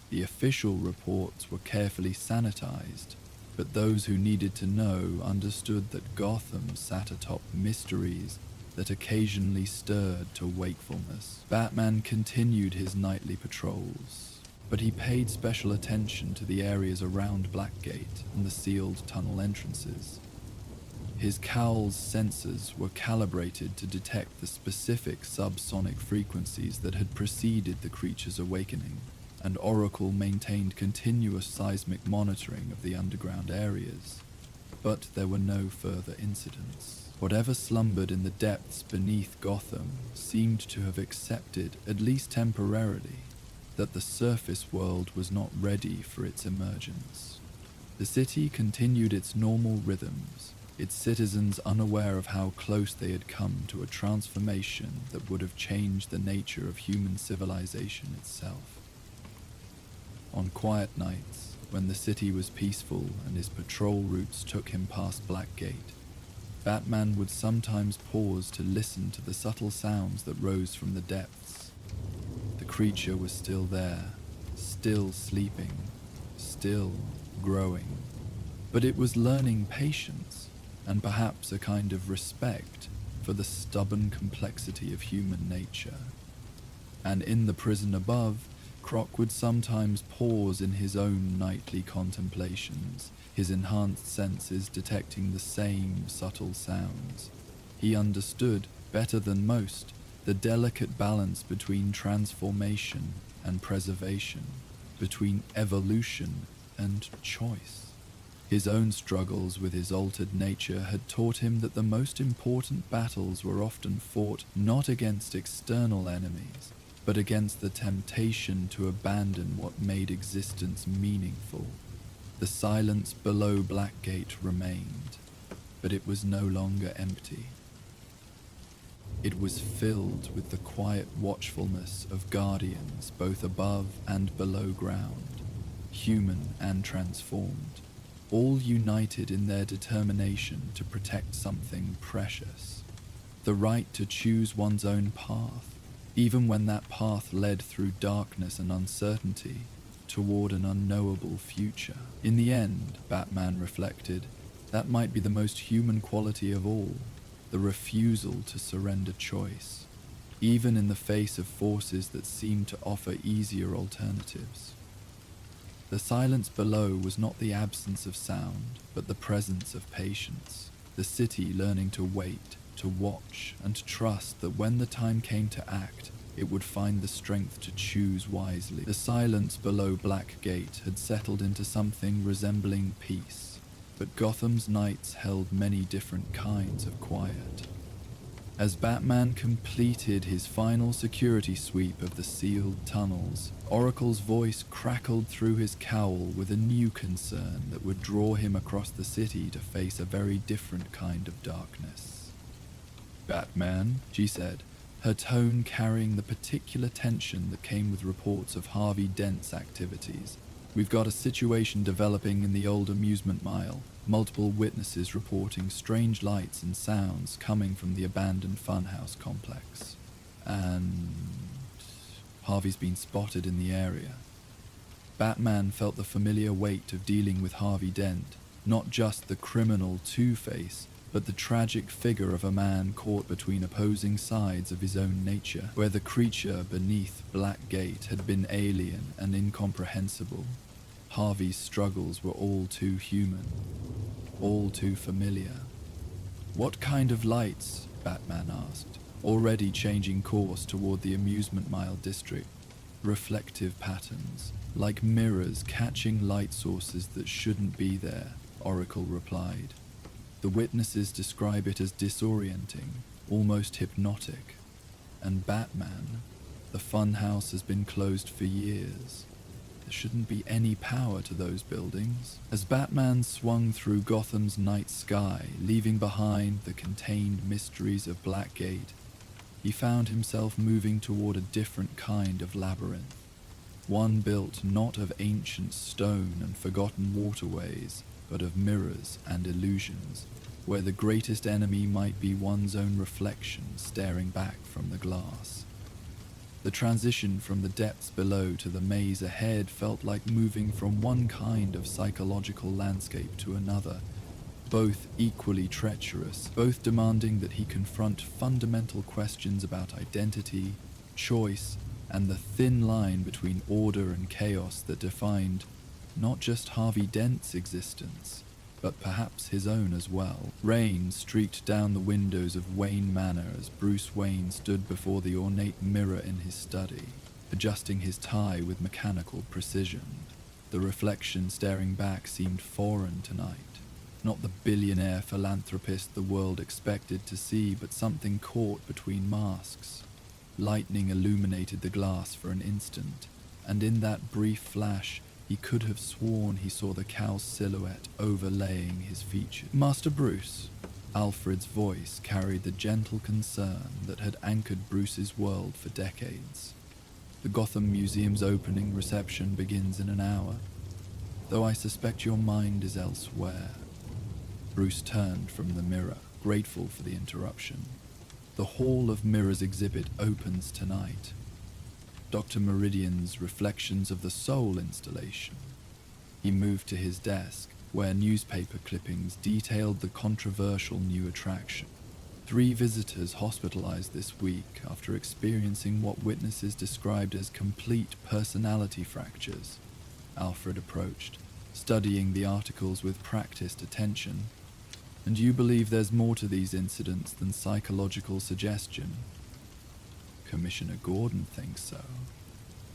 The official reports were carefully sanitized, but those who needed to know understood that Gotham sat atop mysteries that occasionally stirred to wakefulness. Batman continued his nightly patrols, but he paid special attention to the areas around Blackgate and the sealed tunnel entrances. His cowl's sensors were calibrated to detect the specific subsonic frequencies that had preceded the creature's awakening. and Oracle maintained continuous seismic monitoring of the underground areas. But there were no further incidents. Whatever slumbered in the depths beneath Gotham seemed to have accepted, at least temporarily, that the surface world was not ready for its emergence. The city continued its normal rhythms, its citizens unaware of how close they had come to a transformation that would have changed the nature of human civilization itself. On quiet nights, when the city was peaceful and his patrol routes took him past Blackgate, Batman would sometimes pause to listen to the subtle sounds that rose from the depths. The creature was still there, still sleeping, still growing, but it was learning patience and perhaps a kind of respect for the stubborn complexity of human nature. And in the prison above, Croc would sometimes pause in his own nightly contemplations, his enhanced senses detecting the same subtle sounds. He understood, better than most, the delicate balance between transformation and preservation, between evolution and choice. His own struggles with his altered nature had taught him that the most important battles were often fought not against external enemies, but against the temptation to abandon what made existence meaningful. The silence below Blackgate remained, but it was no longer empty. It was filled with the quiet watchfulness of guardians both above and below ground, human and transformed, all united in their determination to protect something precious, the right to choose one's own path, even when that path led through darkness and uncertainty toward an unknowable future. In the end, Batman reflected, that might be the most human quality of all, the refusal to surrender choice, even in the face of forces that seemed to offer easier alternatives. The silence below was not the absence of sound, but the presence of patience, the city learning to wait, to watch, and trust that when the time came to act, it would find the strength to choose wisely. The silence below Blackgate had settled into something resembling peace, but Gotham's nights held many different kinds of quiet. As Batman completed his final security sweep of the sealed tunnels, Oracle's voice crackled through his cowl with a new concern that would draw him across the city to face a very different kind of darkness. "Batman," she said, her tone carrying the particular tension that came with reports of Harvey Dent's activities. "We've got a situation developing in the old amusement mile. Multiple witnesses reporting strange lights and sounds coming from the abandoned funhouse complex. And Harvey's been spotted in the area." Batman felt the familiar weight of dealing with Harvey Dent, not just the criminal Two-Face, but the tragic figure of a man caught between opposing sides of his own nature, where the creature beneath Blackgate had been alien and incomprehensible. Harvey's struggles were all too human, all too familiar. "What kind of lights?" Batman asked, already changing course toward the amusement mile district. "Reflective patterns, like mirrors catching light sources that shouldn't be there," Oracle replied. "The witnesses describe it as disorienting, almost hypnotic. And Batman, the funhouse has been closed for years. There shouldn't be any power to those buildings." As Batman swung through Gotham's night sky, leaving behind the contained mysteries of Blackgate, he found himself moving toward a different kind of labyrinth, one built not of ancient stone and forgotten waterways, but of mirrors and illusions, where the greatest enemy might be one's own reflection staring back from the glass. The transition from the depths below to the maze ahead felt like moving from one kind of psychological landscape to another, both equally treacherous, both demanding that he confront fundamental questions about identity, choice, and the thin line between order and chaos that defined not just Harvey Dent's existence, but perhaps his own as well. Rain streaked down the windows of Wayne Manor as Bruce Wayne stood before the ornate mirror in his study. adjusting his tie with mechanical precision. The reflection staring back seemed foreign tonight, not the billionaire philanthropist the world expected to see, but something caught between masks. Lightning illuminated the glass for an instant, and in that brief flash, he could have sworn he saw the cow's silhouette overlaying his features. "Master Bruce," Alfred's voice carried the gentle concern that had anchored Bruce's world for decades. "The Gotham Museum's opening reception begins in an hour, though I suspect your mind is elsewhere." Bruce turned from the mirror, grateful for the interruption. "The Hall of Mirrors exhibit opens tonight. Dr. Meridian's Reflections of the Soul installation." He moved to his desk, where newspaper clippings detailed the controversial new attraction. 3 visitors hospitalized this week after experiencing what witnesses described as complete personality fractures. Alfred approached, studying the articles with practiced attention. "And you believe there's more to these incidents than psychological suggestion?" "Commissioner Gordon thinks so."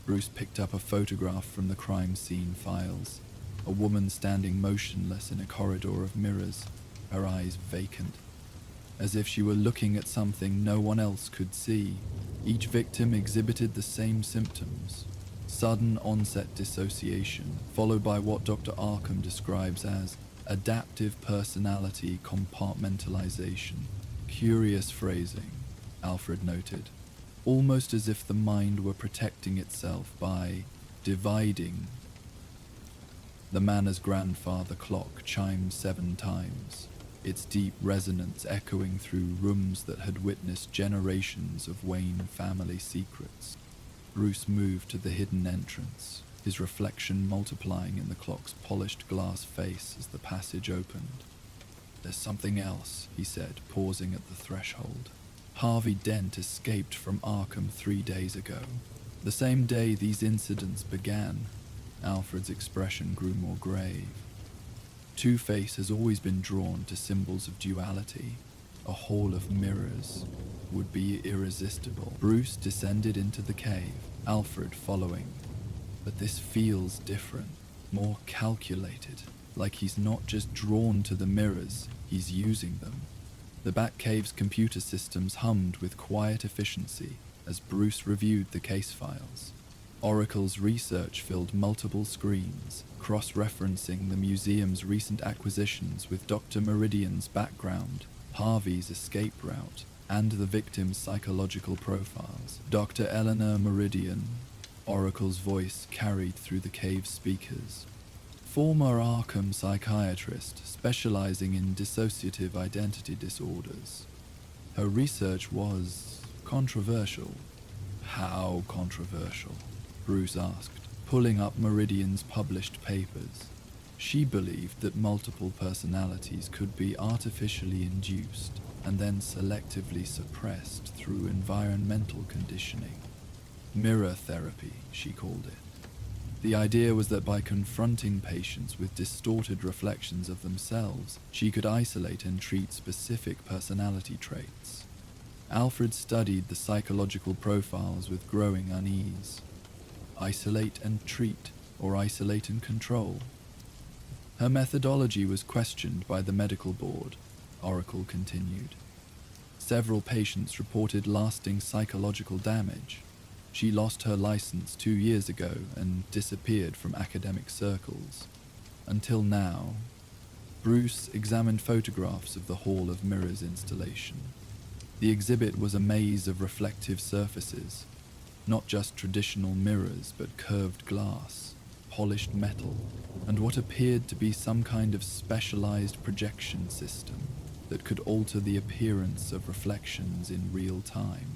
Bruce picked up a photograph from the crime scene files. A woman standing motionless in a corridor of mirrors, her eyes vacant, as if she were looking at something no one else could see. Each victim exhibited the same symptoms: sudden onset dissociation, followed by what Dr. Arkham describes as adaptive personality compartmentalization. "Curious phrasing," Alfred noted, "almost as if the mind were protecting itself by dividing." The manor's grandfather clock chimed 7 times, its deep resonance echoing through rooms that had witnessed generations of Wayne family secrets. Bruce moved to the hidden entrance, his reflection multiplying in the clock's polished glass face as the passage opened. "There's something else," he said, pausing at the threshold. "Harvey Dent escaped from Arkham 3 days ago, the same day these incidents began." Alfred's expression grew more grave. Two-Face has always been drawn to symbols of duality. A hall of mirrors would be irresistible. Bruce descended into the cave, Alfred following. "But this feels different, more calculated, like he's not just drawn to the mirrors, he's using them." The Batcave's computer systems hummed with quiet efficiency as Bruce reviewed the case files. Oracle's research filled multiple screens, cross-referencing the museum's recent acquisitions with Dr. Meridian's background, Harvey's escape route, and the victim's psychological profiles. "Dr. Eleanor Meridian," Oracle's voice carried through the cave's speakers. "Former Arkham psychiatrist specializing in dissociative identity disorders. Her research was controversial." "How controversial?" Bruce asked, pulling up Meridian's published papers. "She believed that multiple personalities could be artificially induced and then selectively suppressed through environmental conditioning. Mirror therapy, she called it. The idea was that by confronting patients with distorted reflections of themselves, she could isolate and treat specific personality traits." Alfred studied the psychological profiles with growing unease. Isolate and treat, or isolate and control? Her methodology was questioned by the medical board, Oracle continued. Several patients reported lasting psychological damage. She lost her license 2 years ago and disappeared from academic circles. Until now. Bruce examined photographs of the Hall of Mirrors installation. The exhibit was a maze of reflective surfaces, not just traditional mirrors, but curved glass, polished metal, and what appeared to be some kind of specialized projection system that could alter the appearance of reflections in real time.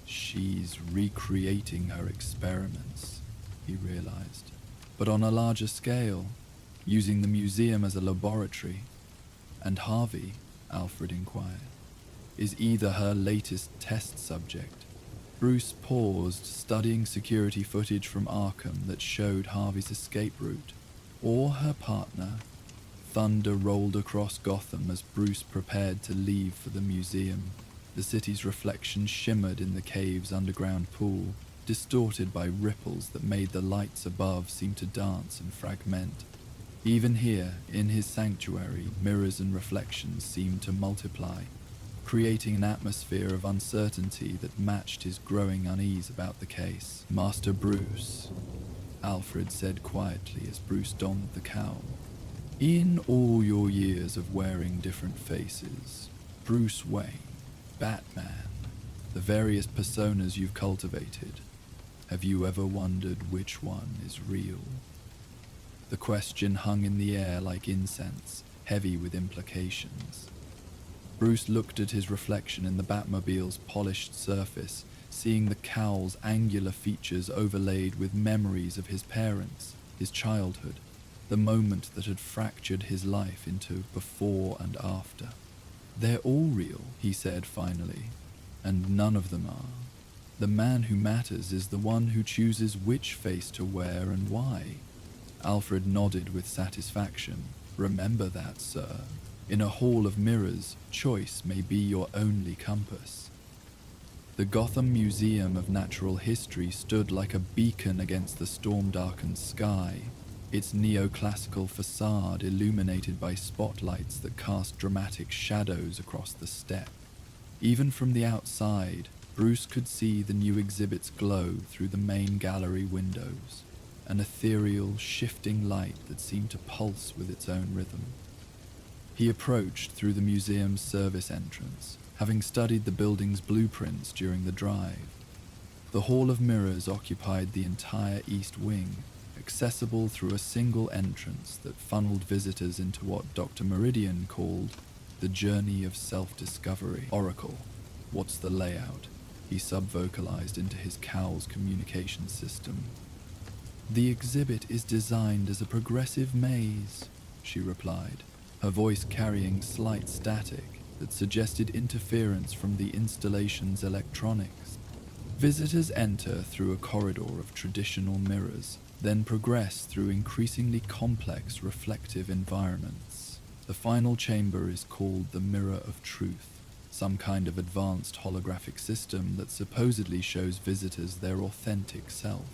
She's recreating her experiments, he realized, but on a larger scale, using the museum as a laboratory. And Harvey, Alfred inquired, is either her latest test subject. Bruce paused, studying security footage from Arkham that showed Harvey's escape route, or her partner. Thunder rolled across Gotham as Bruce prepared to leave for the museum. The city's reflection shimmered in the cave's underground pool, distorted by ripples that made the lights above seem to dance and fragment. Even here, in his sanctuary, mirrors and reflections seemed to multiply, creating an atmosphere of uncertainty that matched his growing unease about the case. "Master Bruce," Alfred said quietly as Bruce donned the cowl. "In all your years of wearing different faces, Bruce Wayne, Batman, the various personas you've cultivated, have you ever wondered which one is real?" The question hung in the air like incense, heavy with implications. Bruce looked at his reflection in the Batmobile's polished surface, seeing the cowl's angular features overlaid with memories of his parents, his childhood, the moment that had fractured his life into before and after. "They're all real," he said finally, "and none of them are. The man who matters is the one who chooses which face to wear and why." Alfred nodded with satisfaction. "Remember that, sir. In a hall of mirrors, choice may be your only compass." The Gotham Museum of Natural History stood like a beacon against the storm-darkened sky, its neoclassical facade illuminated by spotlights that cast dramatic shadows across the steppe. Even from the outside, Bruce could see the new exhibits glow through the main gallery windows, an ethereal, shifting light that seemed to pulse with its own rhythm. He approached through the museum's service entrance, having studied the building's blueprints during the drive. The Hall of Mirrors occupied the entire east wing, accessible through a single entrance that funneled visitors into what Dr. Meridian called the journey of self-discovery. "Oracle, what's the layout?" he sub-vocalized into his cowl's communication system. "The exhibit is designed as a progressive maze," she replied, her voice carrying slight static that suggested interference from the installation's electronics. "Visitors enter through a corridor of traditional mirrors, then progress through increasingly complex reflective environments. The final chamber is called the Mirror of Truth, some kind of advanced holographic system that supposedly shows visitors their authentic self."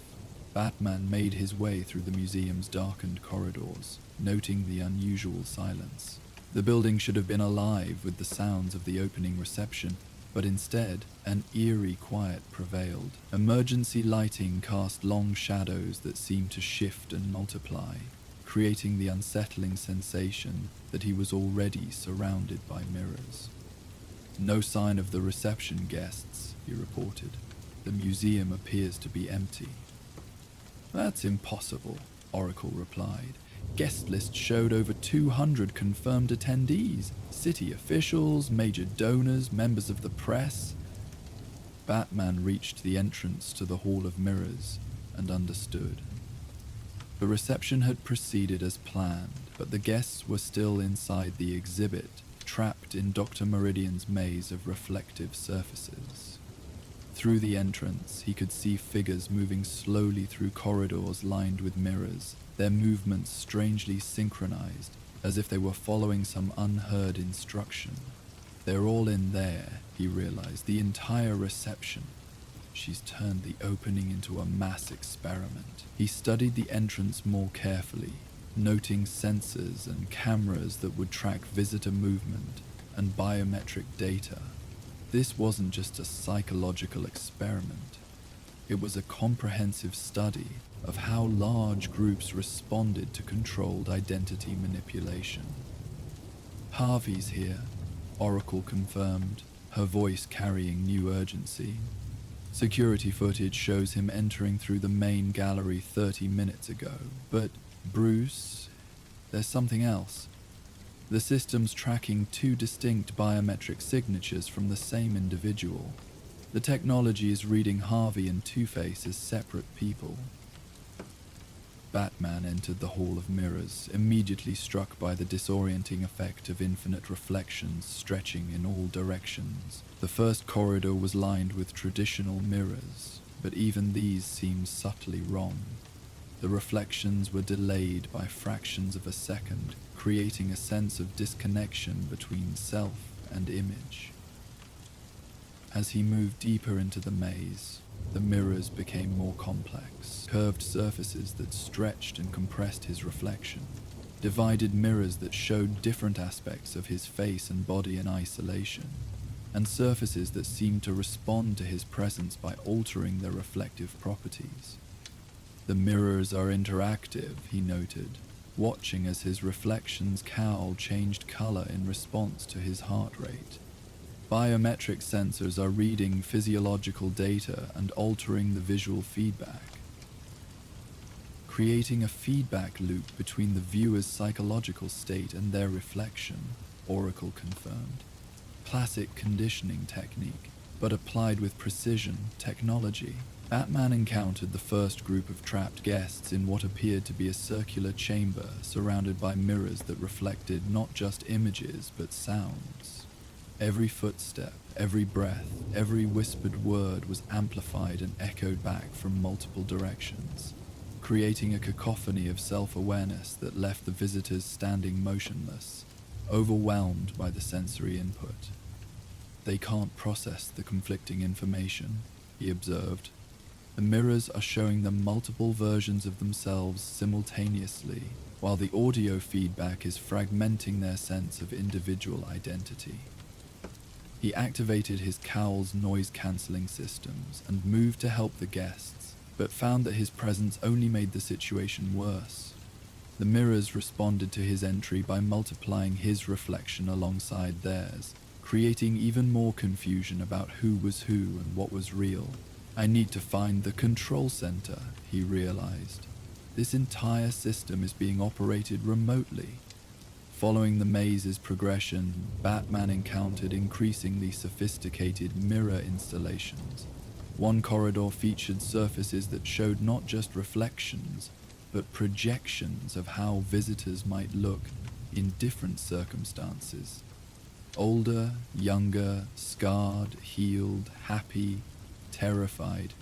Batman made his way through the museum's darkened corridors, noting the unusual silence. The building should have been alive with the sounds of the opening reception, but instead, an eerie quiet prevailed. Emergency lighting cast long shadows that seemed to shift and multiply, creating the unsettling sensation that he was already surrounded by mirrors. "No sign of the reception guests," he reported. "The museum appears to be empty." "That's impossible," Oracle replied. "Guest list showed over 200 confirmed attendees, city officials, major donors, members of the press." Batman reached the entrance to the Hall of Mirrors and understood. The reception had proceeded as planned, but the guests were still inside the exhibit, trapped in Dr. Meridian's maze of reflective surfaces. Through the entrance, he could see figures moving slowly through corridors lined with mirrors, their movements strangely synchronized, as if they were following some unheard instruction. "They're all in there," he realized, "the entire reception. She's turned the opening into a mass experiment." He studied the entrance more carefully, noting sensors and cameras that would track visitor movement and biometric data. This wasn't just a psychological experiment. It was a comprehensive study of how large groups responded to controlled identity manipulation. "Harvey's here," Oracle confirmed, her voice carrying new urgency. "Security footage shows him entering through the main gallery 30 minutes ago. But, Bruce, there's something else. The system's tracking two distinct biometric signatures from the same individual. The technology is reading Harvey and Two-Face as separate people." Batman entered the Hall of Mirrors, immediately struck by the disorienting effect of infinite reflections stretching in all directions. The first corridor was lined with traditional mirrors, but even these seemed subtly wrong. The reflections were delayed by fractions of a second, creating a sense of disconnection between self and image. As he moved deeper into the maze, the mirrors became more complex, curved surfaces that stretched and compressed his reflection, divided mirrors that showed different aspects of his face and body in isolation, and surfaces that seemed to respond to his presence by altering their reflective properties. The mirrors are interactive, he noted, watching as his reflection's cowl changed color in response to his heart rate. Biometric sensors are reading physiological data and altering the visual feedback, creating a feedback loop between the viewer's psychological state and their reflection, Oracle confirmed. Classic conditioning technique, but applied with precision technology. Batman encountered the first group of trapped guests in what appeared to be a circular chamber surrounded by mirrors that reflected not just images but sounds. Every footstep, every breath, every whispered word was amplified and echoed back from multiple directions, creating a cacophony of self-awareness that left the visitors standing motionless, overwhelmed by the sensory input. They can't process the conflicting information, he observed. The mirrors are showing them multiple versions of themselves simultaneously, while the audio feedback is fragmenting their sense of individual identity. He activated his cowl's noise-cancelling systems and moved to help the guests, but found that his presence only made the situation worse. The mirrors responded to his entry by multiplying his reflection alongside theirs, creating even more confusion about who was who and what was real. I need to find the control center, he realized. This entire system is being operated remotely. Following the maze's progression, Batman encountered increasingly sophisticated mirror installations. One corridor featured surfaces that showed not just reflections, but projections of how visitors might look in different circumstances. Older, younger, scarred, healed, happy, terrified.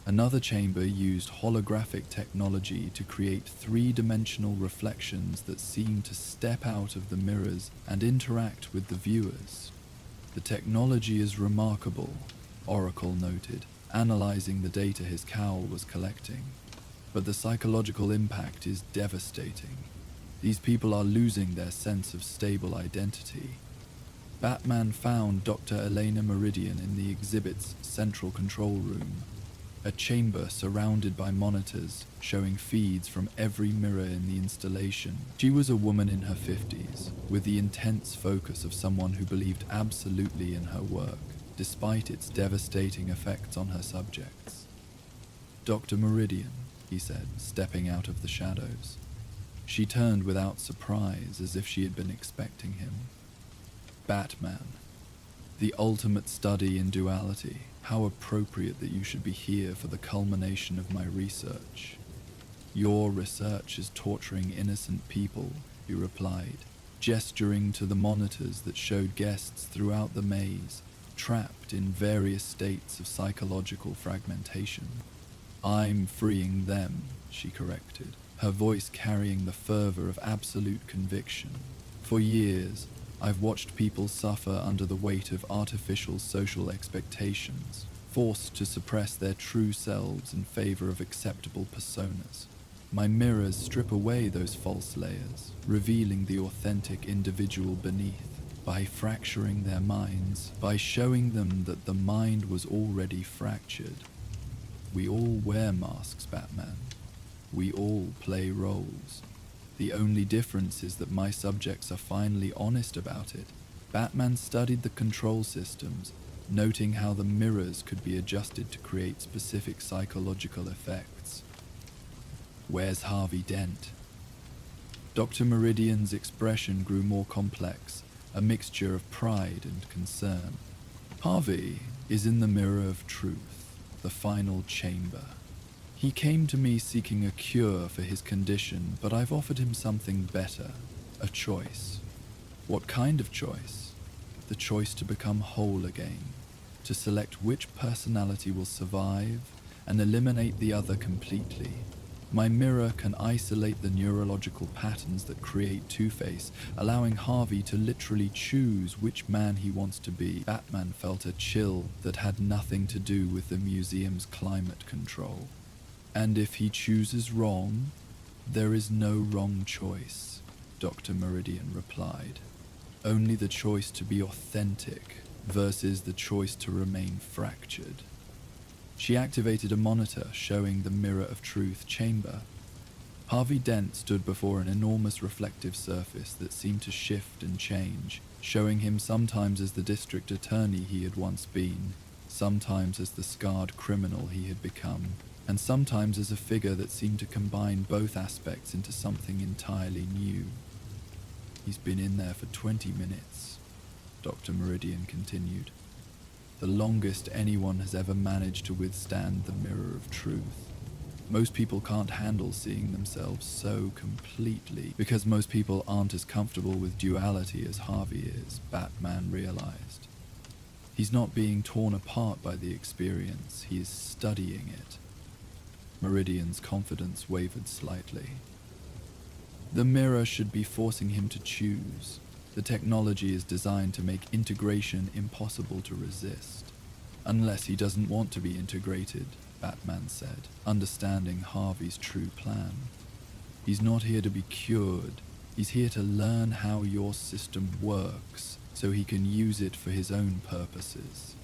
Another chamber used holographic technology to create three-dimensional reflections that seemed to step out of the mirrors and interact with the viewers. The technology is remarkable, Oracle noted, analyzing the data his cowl was collecting. But the psychological impact is devastating. These people are losing their sense of stable identity. Batman found Dr. Elena Meridian in the exhibit's central control room, a chamber surrounded by monitors showing feeds from every mirror in the installation. She was a woman in her 50s, with the intense focus of someone who believed absolutely in her work, despite its devastating effects on her subjects. Dr. Meridian, he said, stepping out of the shadows. She turned without surprise, as if she had been expecting him. Batman. The ultimate study in duality. How appropriate that you should be here for the culmination of my research. Your research is torturing innocent people, he replied, gesturing to the monitors that showed guests throughout the maze, trapped in various states of psychological fragmentation. I'm freeing them, she corrected, her voice carrying the fervor of absolute conviction. For years, I've watched people suffer under the weight of artificial social expectations, forced to suppress their true selves in favor of acceptable personas. My mirrors strip away those false layers, revealing the authentic individual beneath, by fracturing their minds, by showing them that the mind was already fractured. We all wear masks, Batman. We all play roles. The only difference is that my subjects are finally honest about it. Batman studied the control systems, noting how the mirrors could be adjusted to create specific psychological effects. Where's Harvey Dent? Dr. Meridian's expression grew more complex, a mixture of pride and concern. Harvey is in the mirror of truth, the final chamber. He came to me seeking a cure for his condition, but I've offered him something better, a choice. What kind of choice? The choice to become whole again, to select which personality will survive and eliminate the other completely. My mirror can isolate the neurological patterns that create Two-Face, allowing Harvey to literally choose which man he wants to be. Batman felt a chill that had nothing to do with the museum's climate control. And if he chooses wrong, there is no wrong choice, Dr. Meridian replied. Only the choice to be authentic versus the choice to remain fractured. She activated a monitor showing the Mirror of Truth chamber. Harvey Dent stood before an enormous reflective surface that seemed to shift and change, showing him sometimes as the district attorney he had once been, sometimes as the scarred criminal he had become, and sometimes as a figure that seemed to combine both aspects into something entirely new. He's been in there for 20 minutes, Dr. Meridian continued. The longest anyone has ever managed to withstand the Mirror of Truth. Most people can't handle seeing themselves so completely, because most people aren't as comfortable with duality as Harvey is, Batman realized. He's not being torn apart by the experience, he is studying it. Meridian's confidence wavered slightly. The mirror should be forcing him to choose. The technology is designed to make integration impossible to resist. Unless he doesn't want to be integrated, Batman said, understanding Harvey's true plan. He's not here to be cured. He's here to learn how your system works, so he can use it for his own purposes.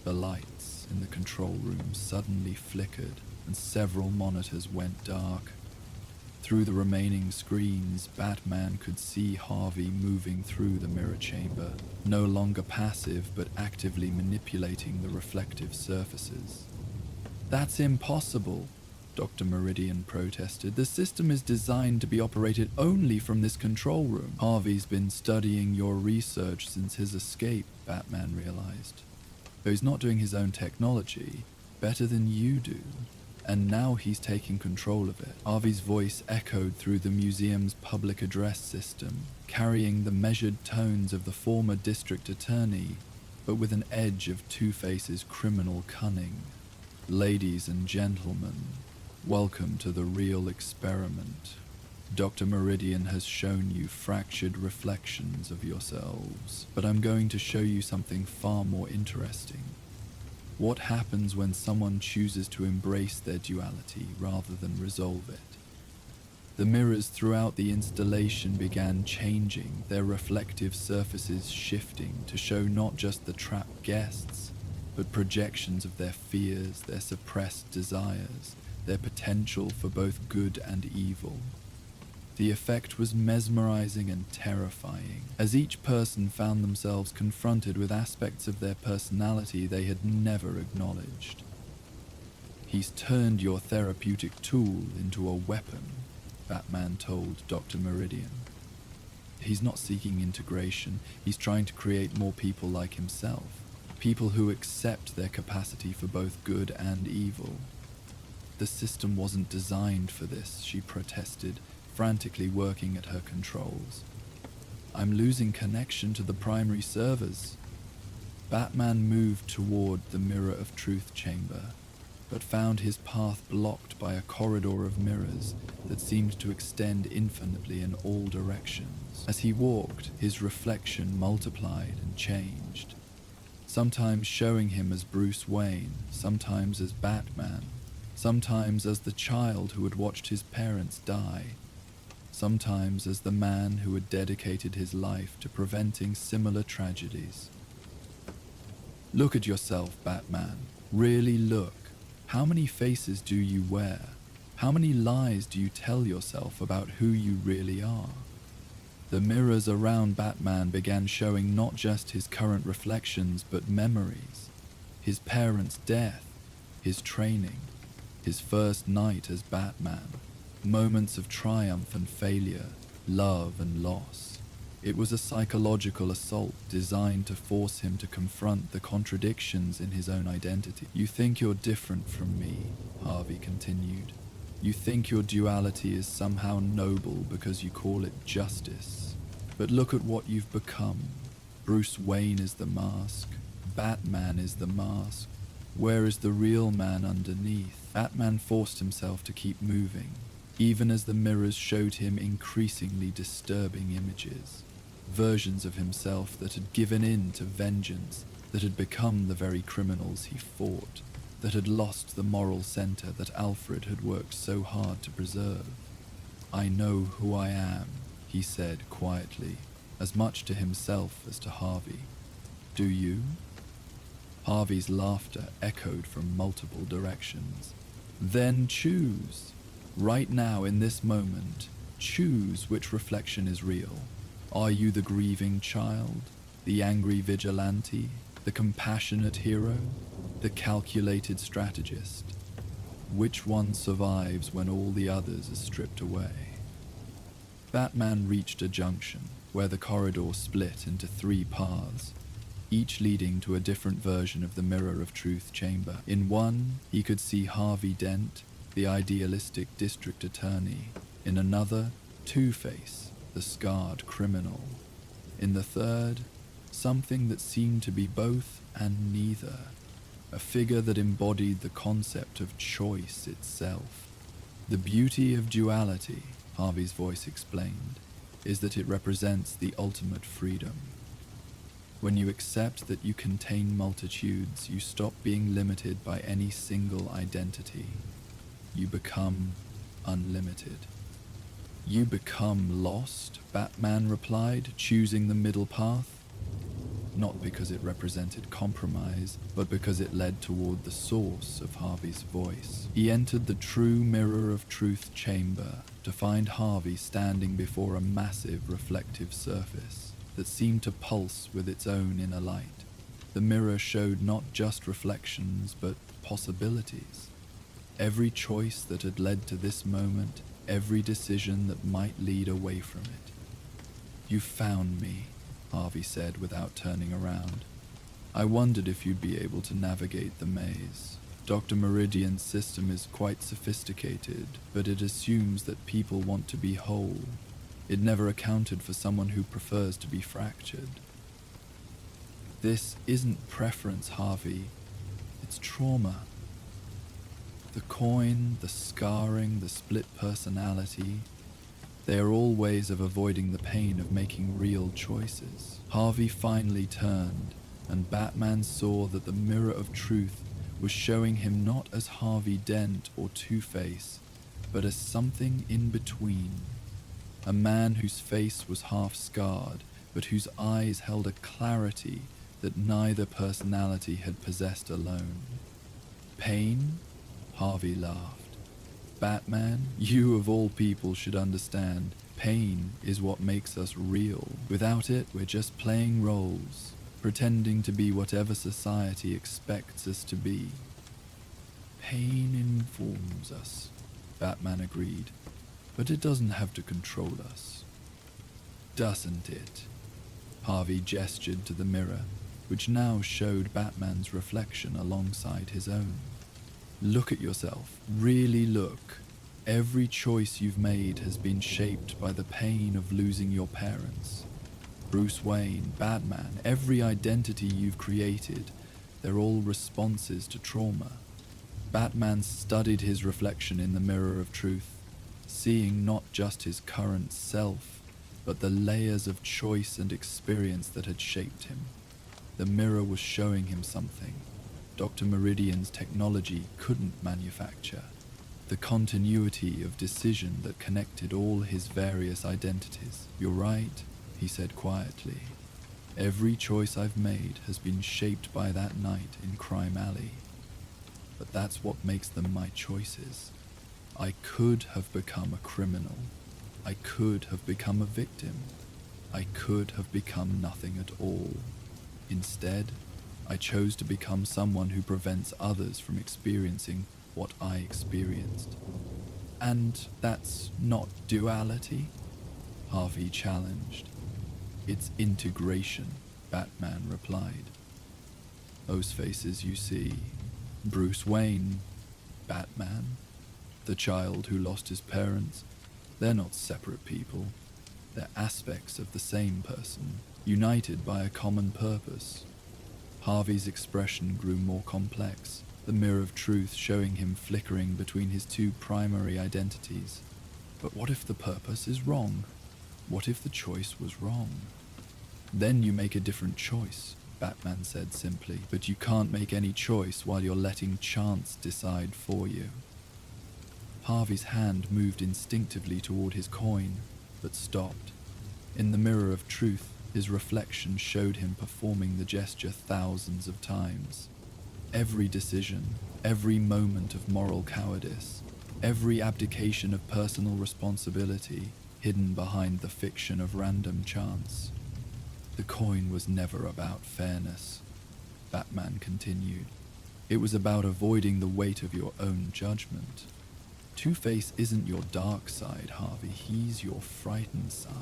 The lights in the control room suddenly flickered, and several monitors went dark. Through the remaining screens, Batman could see Harvey moving through the mirror chamber, no longer passive but actively manipulating the reflective surfaces. That's impossible, Dr. Meridian protested. The system is designed to be operated only from this control room. Harvey's been studying your research since his escape, Batman realized. Though he's not doing his own technology, better than you do. And now he's taking control of it. Harvey's voice echoed through the museum's public address system, carrying the measured tones of the former district attorney, but with an edge of Two-Face's criminal cunning. Ladies and gentlemen, welcome to the real experiment. Dr. Meridian has shown you fractured reflections of yourselves, but I'm going to show you something far more interesting. What happens when someone chooses to embrace their duality rather than resolve it? The mirrors throughout the installation began changing, their reflective surfaces shifting to show not just the trapped guests, but projections of their fears, their suppressed desires, their potential for both good and evil. The effect was mesmerizing and terrifying, as each person found themselves confronted with aspects of their personality they had never acknowledged. He's turned your therapeutic tool into a weapon, Batman told Dr. Meridian. He's not seeking integration, he's trying to create more people like himself, people who accept their capacity for both good and evil. The system wasn't designed for this, she protested, frantically working at her controls. I'm losing connection to the primary servers. Batman moved toward the Mirror of Truth chamber, but found his path blocked by a corridor of mirrors that seemed to extend infinitely in all directions. As he walked, his reflection multiplied and changed, sometimes showing him as Bruce Wayne, sometimes as Batman, sometimes as the child who had watched his parents die, sometimes as the man who had dedicated his life to preventing similar tragedies. Look at yourself, Batman. Really look. How many faces do you wear? How many lies do you tell yourself about who you really are? The mirrors around Batman began showing not just his current reflections, but memories. His parents' death, his training, his first night as Batman, moments of triumph and failure, love and loss. It was a psychological assault designed to force him to confront the contradictions in his own identity. You think you're different from me, Harvey continued. You think your duality is somehow noble because you call it justice. But look at what you've become. Bruce Wayne is the mask. Batman is the mask. Where is the real man underneath? Batman forced himself to keep moving, even as the mirrors showed him increasingly disturbing images. Versions of himself that had given in to vengeance, that had become the very criminals he fought, that had lost the moral center that Alfred had worked so hard to preserve. "I know who I am," he said quietly, as much to himself as to Harvey. "Do you?" Harvey's laughter echoed from multiple directions. "Then choose. Right now, in this moment, choose which reflection is real. Are you the grieving child, the angry vigilante, the compassionate hero, the calculated strategist? Which one survives when all the others are stripped away?" Batman reached a junction where the corridor split into 3 paths, each leading to a different version of the Mirror of Truth chamber. In one, he could see Harvey Dent, the idealistic district attorney. In another, Two-Face, the scarred criminal. In the third, something that seemed to be both and neither, a figure that embodied the concept of choice itself. "The beauty of duality," Harvey's voice explained, "is that it represents the ultimate freedom. When you accept that you contain multitudes, you stop being limited by any single identity. You become unlimited." "You become lost," Batman replied, choosing the middle path. Not because it represented compromise, but because it led toward the source of Harvey's voice. He entered the true Mirror of Truth chamber to find Harvey standing before a massive reflective surface that seemed to pulse with its own inner light. The mirror showed not just reflections, but possibilities. Every choice that had led to this moment, every decision that might lead away from it. "You found me," Harvey said without turning around. "I wondered if you'd be able to navigate the maze. Dr. Meridian's system is quite sophisticated, but it assumes that people want to be whole. It never accounted for someone who prefers to be fractured." "This isn't preference, Harvey. It's trauma. The coin, the scarring, the split personality, they are all ways of avoiding the pain of making real choices." Harvey finally turned, and Batman saw that the Mirror of Truth was showing him not as Harvey Dent or Two-Face, but as something in between. A man whose face was half scarred, but whose eyes held a clarity that neither personality had possessed alone. "Pain?" Harvey laughed. "Batman, you of all people should understand. Pain is what makes us real. Without it, we're just playing roles, pretending to be whatever society expects us to be." "Pain informs us," Batman agreed, "but it doesn't have to control us." "Doesn't it?" Harvey gestured to the mirror, which now showed Batman's reflection alongside his own. "Look at yourself. Really look. Every choice you've made has been shaped by the pain of losing your parents. Bruce Wayne, Batman, every identity you've created, they're all responses to trauma." Batman studied his reflection in the Mirror of Truth, seeing not just his current self, but the layers of choice and experience that had shaped him. The mirror was showing him something Dr. Meridian's technology couldn't manufacture. The continuity of decision that connected all his various identities. "You're right," he said quietly. "Every choice I've made has been shaped by that night in Crime Alley. But that's what makes them my choices. I could have become a criminal. I could have become a victim. I could have become nothing at all. Instead, I chose to become someone who prevents others from experiencing what I experienced." "And that's not duality?" Harvey challenged. "It's integration," Batman replied. "Those faces you see, Bruce Wayne, Batman, the child who lost his parents, they're not separate people. They're aspects of the same person, united by a common purpose." Harvey's expression grew more complex, the mirror of truth showing him flickering between his two primary identities. But what if the purpose is wrong? What if the choice was wrong? Then you make a different choice, Batman said simply, but you can't make any choice while you're letting chance decide for you. Harvey's hand moved instinctively toward his coin, but stopped. In the mirror of truth, his reflection showed him performing the gesture thousands of times. Every decision, every moment of moral cowardice, every abdication of personal responsibility hidden behind the fiction of random chance. The coin was never about fairness, Batman continued. It was about avoiding the weight of your own judgment. Two-Face isn't your dark side, Harvey. He's your frightened side.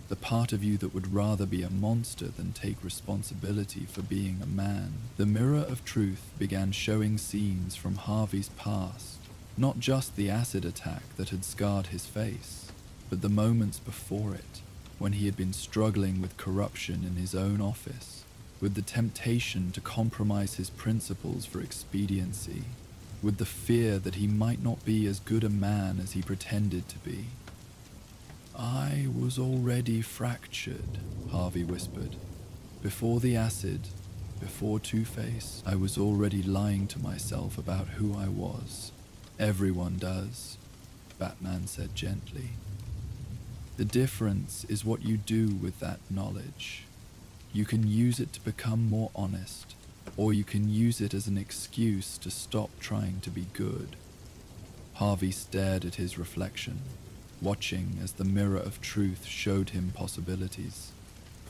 The part of you that would rather be a monster than take responsibility for being a man. The mirror of truth began showing scenes from Harvey's past, not just the acid attack that had scarred his face, but the moments before it, when he had been struggling with corruption in his own office, with the temptation to compromise his principles for expediency, with the fear that he might not be as good a man as he pretended to be. I was already fractured, Harvey whispered. Before the acid, before Two-Face, I was already lying to myself about who I was. Everyone does, Batman said gently. The difference is what you do with that knowledge. You can use it to become more honest, or you can use it as an excuse to stop trying to be good. Harvey stared at his reflection, watching as the mirror of truth showed him possibilities,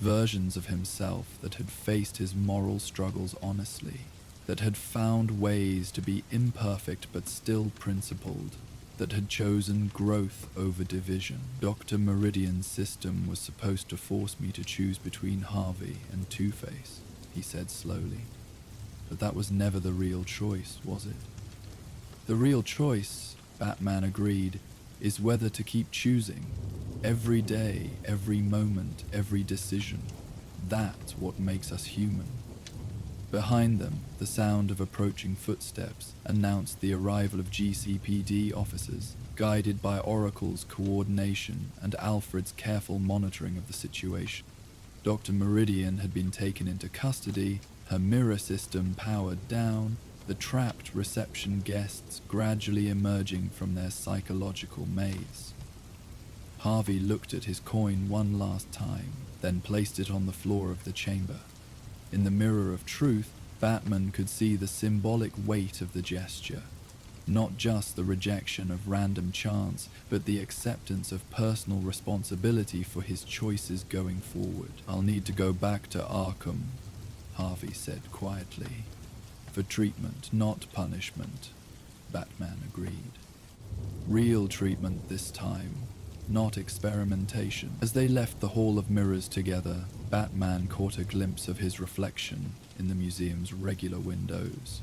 versions of himself that had faced his moral struggles honestly, that had found ways to be imperfect but still principled, that had chosen growth over division. Dr. Meridian's system was supposed to force me to choose between Harvey and Two-Face, he said slowly. But that was never the real choice, was it? The real choice, Batman agreed, is whether to keep choosing. Every day, every moment, every decision. That's what makes us human. Behind them, the sound of approaching footsteps announced the arrival of GCPD officers, guided by Oracle's coordination and Alfred's careful monitoring of the situation. Dr. Meridian had been taken into custody, her mirror system powered down, the trapped reception guests gradually emerging from their psychological maze. Harvey looked at his coin one last time, then placed it on the floor of the chamber. In the mirror of truth, Batman could see the symbolic weight of the gesture. Not just the rejection of random chance, but the acceptance of personal responsibility for his choices going forward. I'll need to go back to Arkham, Harvey said quietly. For treatment, not punishment, Batman agreed. Real treatment this time, not experimentation. As they left the Hall of Mirrors together, Batman caught a glimpse of his reflection in the museum's regular windows.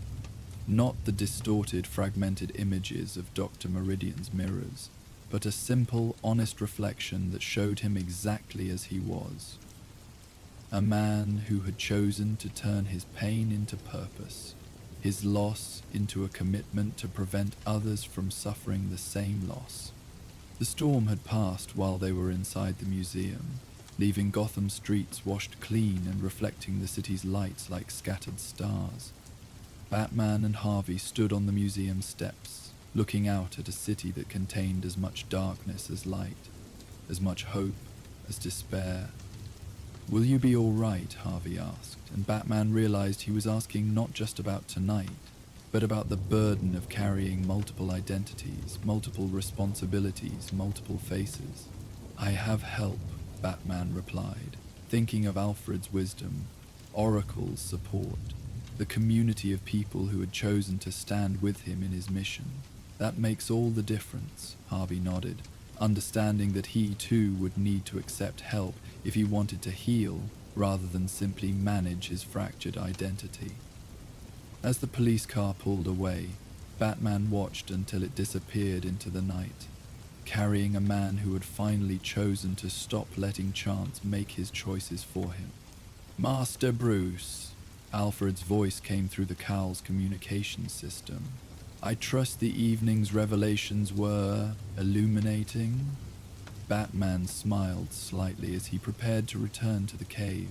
Not the distorted, fragmented images of Dr. Meridian's mirrors, but a simple, honest reflection that showed him exactly as he was. A man who had chosen to turn his pain into purpose, his loss into a commitment to prevent others from suffering the same loss. The storm had passed while they were inside the museum, leaving Gotham streets washed clean and reflecting the city's lights like scattered stars. Batman and Harvey stood on the museum steps, looking out at a city that contained as much darkness as light, as much hope as despair. "Will you be all right?" Harvey asked, and Batman realized he was asking not just about tonight, but about the burden of carrying multiple identities, multiple responsibilities, multiple faces. "I have help," Batman replied, thinking of Alfred's wisdom, Oracle's support, the community of people who had chosen to stand with him in his mission. "That makes all the difference," Harvey nodded, understanding that he too would need to accept help if he wanted to heal rather than simply manage his fractured identity. As the police car pulled away, Batman watched until it disappeared into the night, carrying a man who had finally chosen to stop letting chance make his choices for him. "Master Bruce," Alfred's voice came through the cowl's communication system. "I trust the evening's revelations were illuminating?" Batman smiled slightly as he prepared to return to the cave.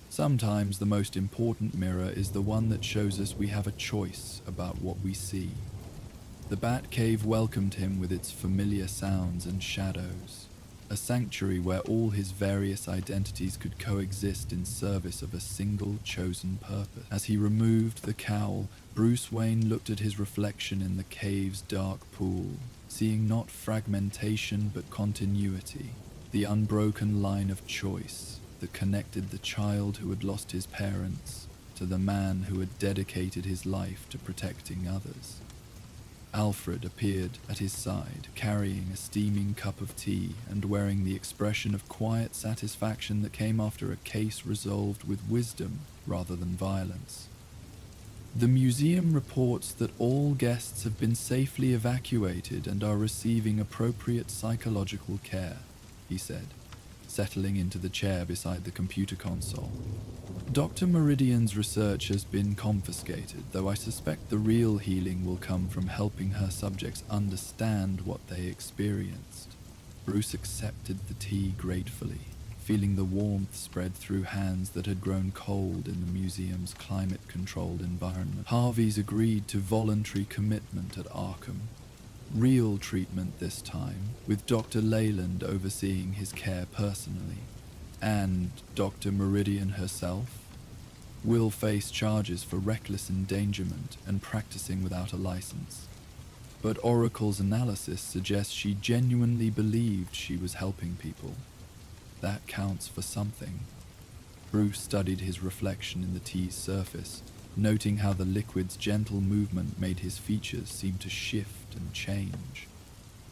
"Sometimes the most important mirror is the one that shows us we have a choice about what we see." The Batcave welcomed him with its familiar sounds and shadows, a sanctuary where all his various identities could coexist in service of a single chosen purpose. As he removed the cowl, Bruce Wayne looked at his reflection in the cave's dark pool, seeing not fragmentation but continuity, the unbroken line of choice that connected the child who had lost his parents to the man who had dedicated his life to protecting others. Alfred appeared at his side, carrying a steaming cup of tea and wearing the expression of quiet satisfaction that came after a case resolved with wisdom rather than violence. "The museum reports that all guests have been safely evacuated and are receiving appropriate psychological care," he said, settling into the chair beside the computer console. "Dr. Meridian's research has been confiscated, though I suspect the real healing will come from helping her subjects understand what they experienced." Bruce accepted the tea gratefully, feeling the warmth spread through hands that had grown cold in the museum's climate-controlled environment. Harvey's agreed to voluntary commitment at Arkham. Real treatment this time, with Dr. Leyland overseeing his care personally. And Dr. Meridian herself will face charges for reckless endangerment and practicing without a license. But Oracle's analysis suggests she genuinely believed she was helping people. That counts for something. Bruce studied his reflection in the tea's surface, noting how the liquid's gentle movement made his features seem to shift and change.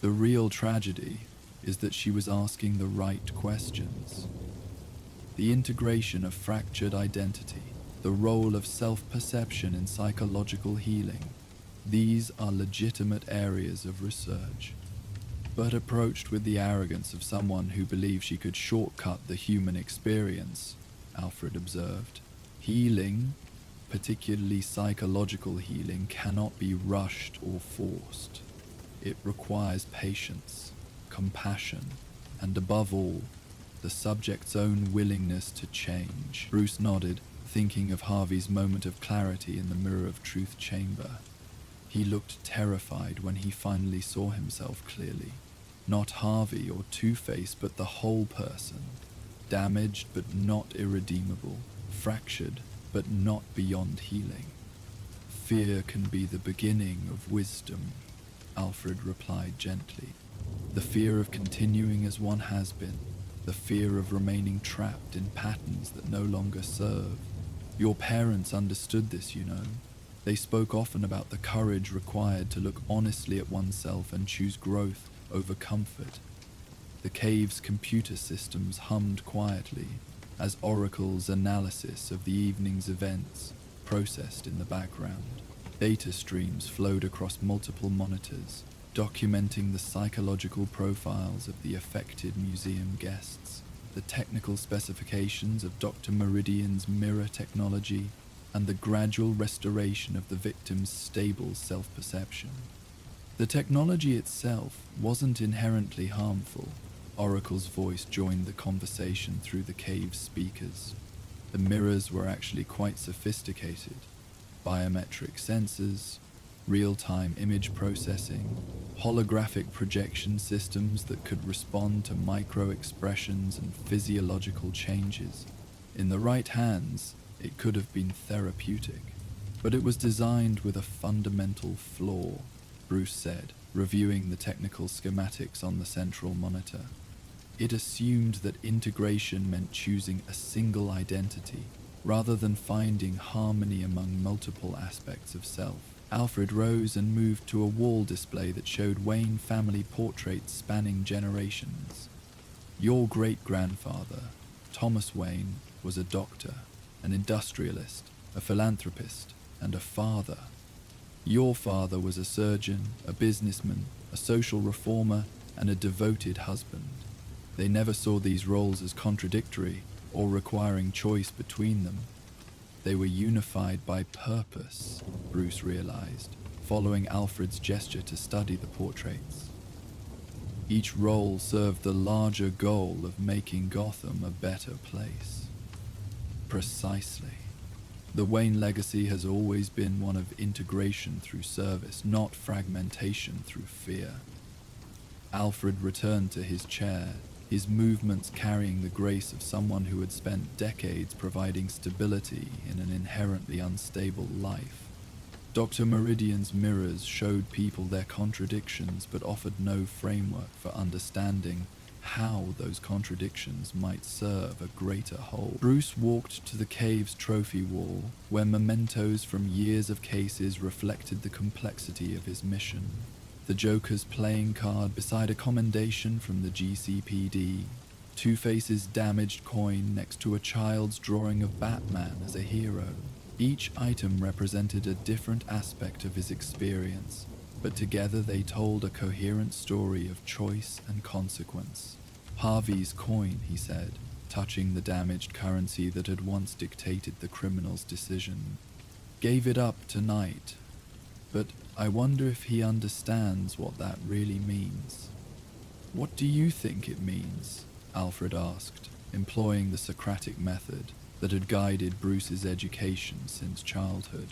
The real tragedy is that she was asking the right questions. The integration of fractured identity, the role of self-perception in psychological healing, these are legitimate areas of research, but approached with the arrogance of someone who believed she could shortcut the human experience, Alfred observed. Healing, particularly psychological healing, cannot be rushed or forced. It requires patience, compassion, and above all, the subject's own willingness to change. Bruce nodded, thinking of Harvey's moment of clarity in the Mirror of Truth chamber. He looked terrified when he finally saw himself clearly. Not Harvey or Two-Face, but the whole person. Damaged but not irredeemable. Fractured but not beyond healing. "Fear can be the beginning of wisdom," Alfred replied gently. "The fear of continuing as one has been. The fear of remaining trapped in patterns that no longer serve. Your parents understood this, you know. They spoke often about the courage required to look honestly at oneself and choose growth over comfort." The cave's computer systems hummed quietly as Oracle's analysis of the evening's events processed in the background. Data streams flowed across multiple monitors, documenting the psychological profiles of the affected museum guests, the technical specifications of Dr. Meridian's mirror technology, and the gradual restoration of the victim's stable self-perception. The technology itself wasn't inherently harmful. Oracle's voice joined the conversation through the cave's speakers. The mirrors were actually quite sophisticated. Biometric sensors, real-time image processing, holographic projection systems that could respond to micro-expressions and physiological changes. In the right hands, it could have been therapeutic, but it was designed with a fundamental flaw, Bruce said, reviewing the technical schematics on the central monitor. It assumed that integration meant choosing a single identity, rather than finding harmony among multiple aspects of self. Alfred rose and moved to a wall display that showed Wayne family portraits spanning generations. "Your great-grandfather, Thomas Wayne, was a doctor, an industrialist, a philanthropist, and a father. Your father was a surgeon, a businessman, a social reformer, and a devoted husband. They never saw these roles as contradictory or requiring choice between them. They were unified by purpose, Bruce realized, following Alfred's gesture to study the portraits. Each role served the larger goal of making Gotham a better place. Precisely. The Wayne legacy has always been one of integration through service, not fragmentation through fear. Alfred returned to his chair, his movements carrying the grace of someone who had spent decades providing stability in an inherently unstable life. Dr. Meridian's mirrors showed people their contradictions but offered no framework for understanding how those contradictions might serve a greater whole. Bruce walked to the cave's trophy wall, where mementos from years of cases reflected the complexity of his mission. The Joker's playing card beside a commendation from the GCPD, Two-Face's damaged coin next to a child's drawing of Batman as a hero. Each item represented a different aspect of his experience, but together they told a coherent story of choice and consequence. Harvey's coin, he said, touching the damaged currency that had once dictated the criminal's decision. Gave it up tonight, but I wonder if he understands what that really means. What do you think it means? Alfred asked, employing the Socratic method that had guided Bruce's education since childhood.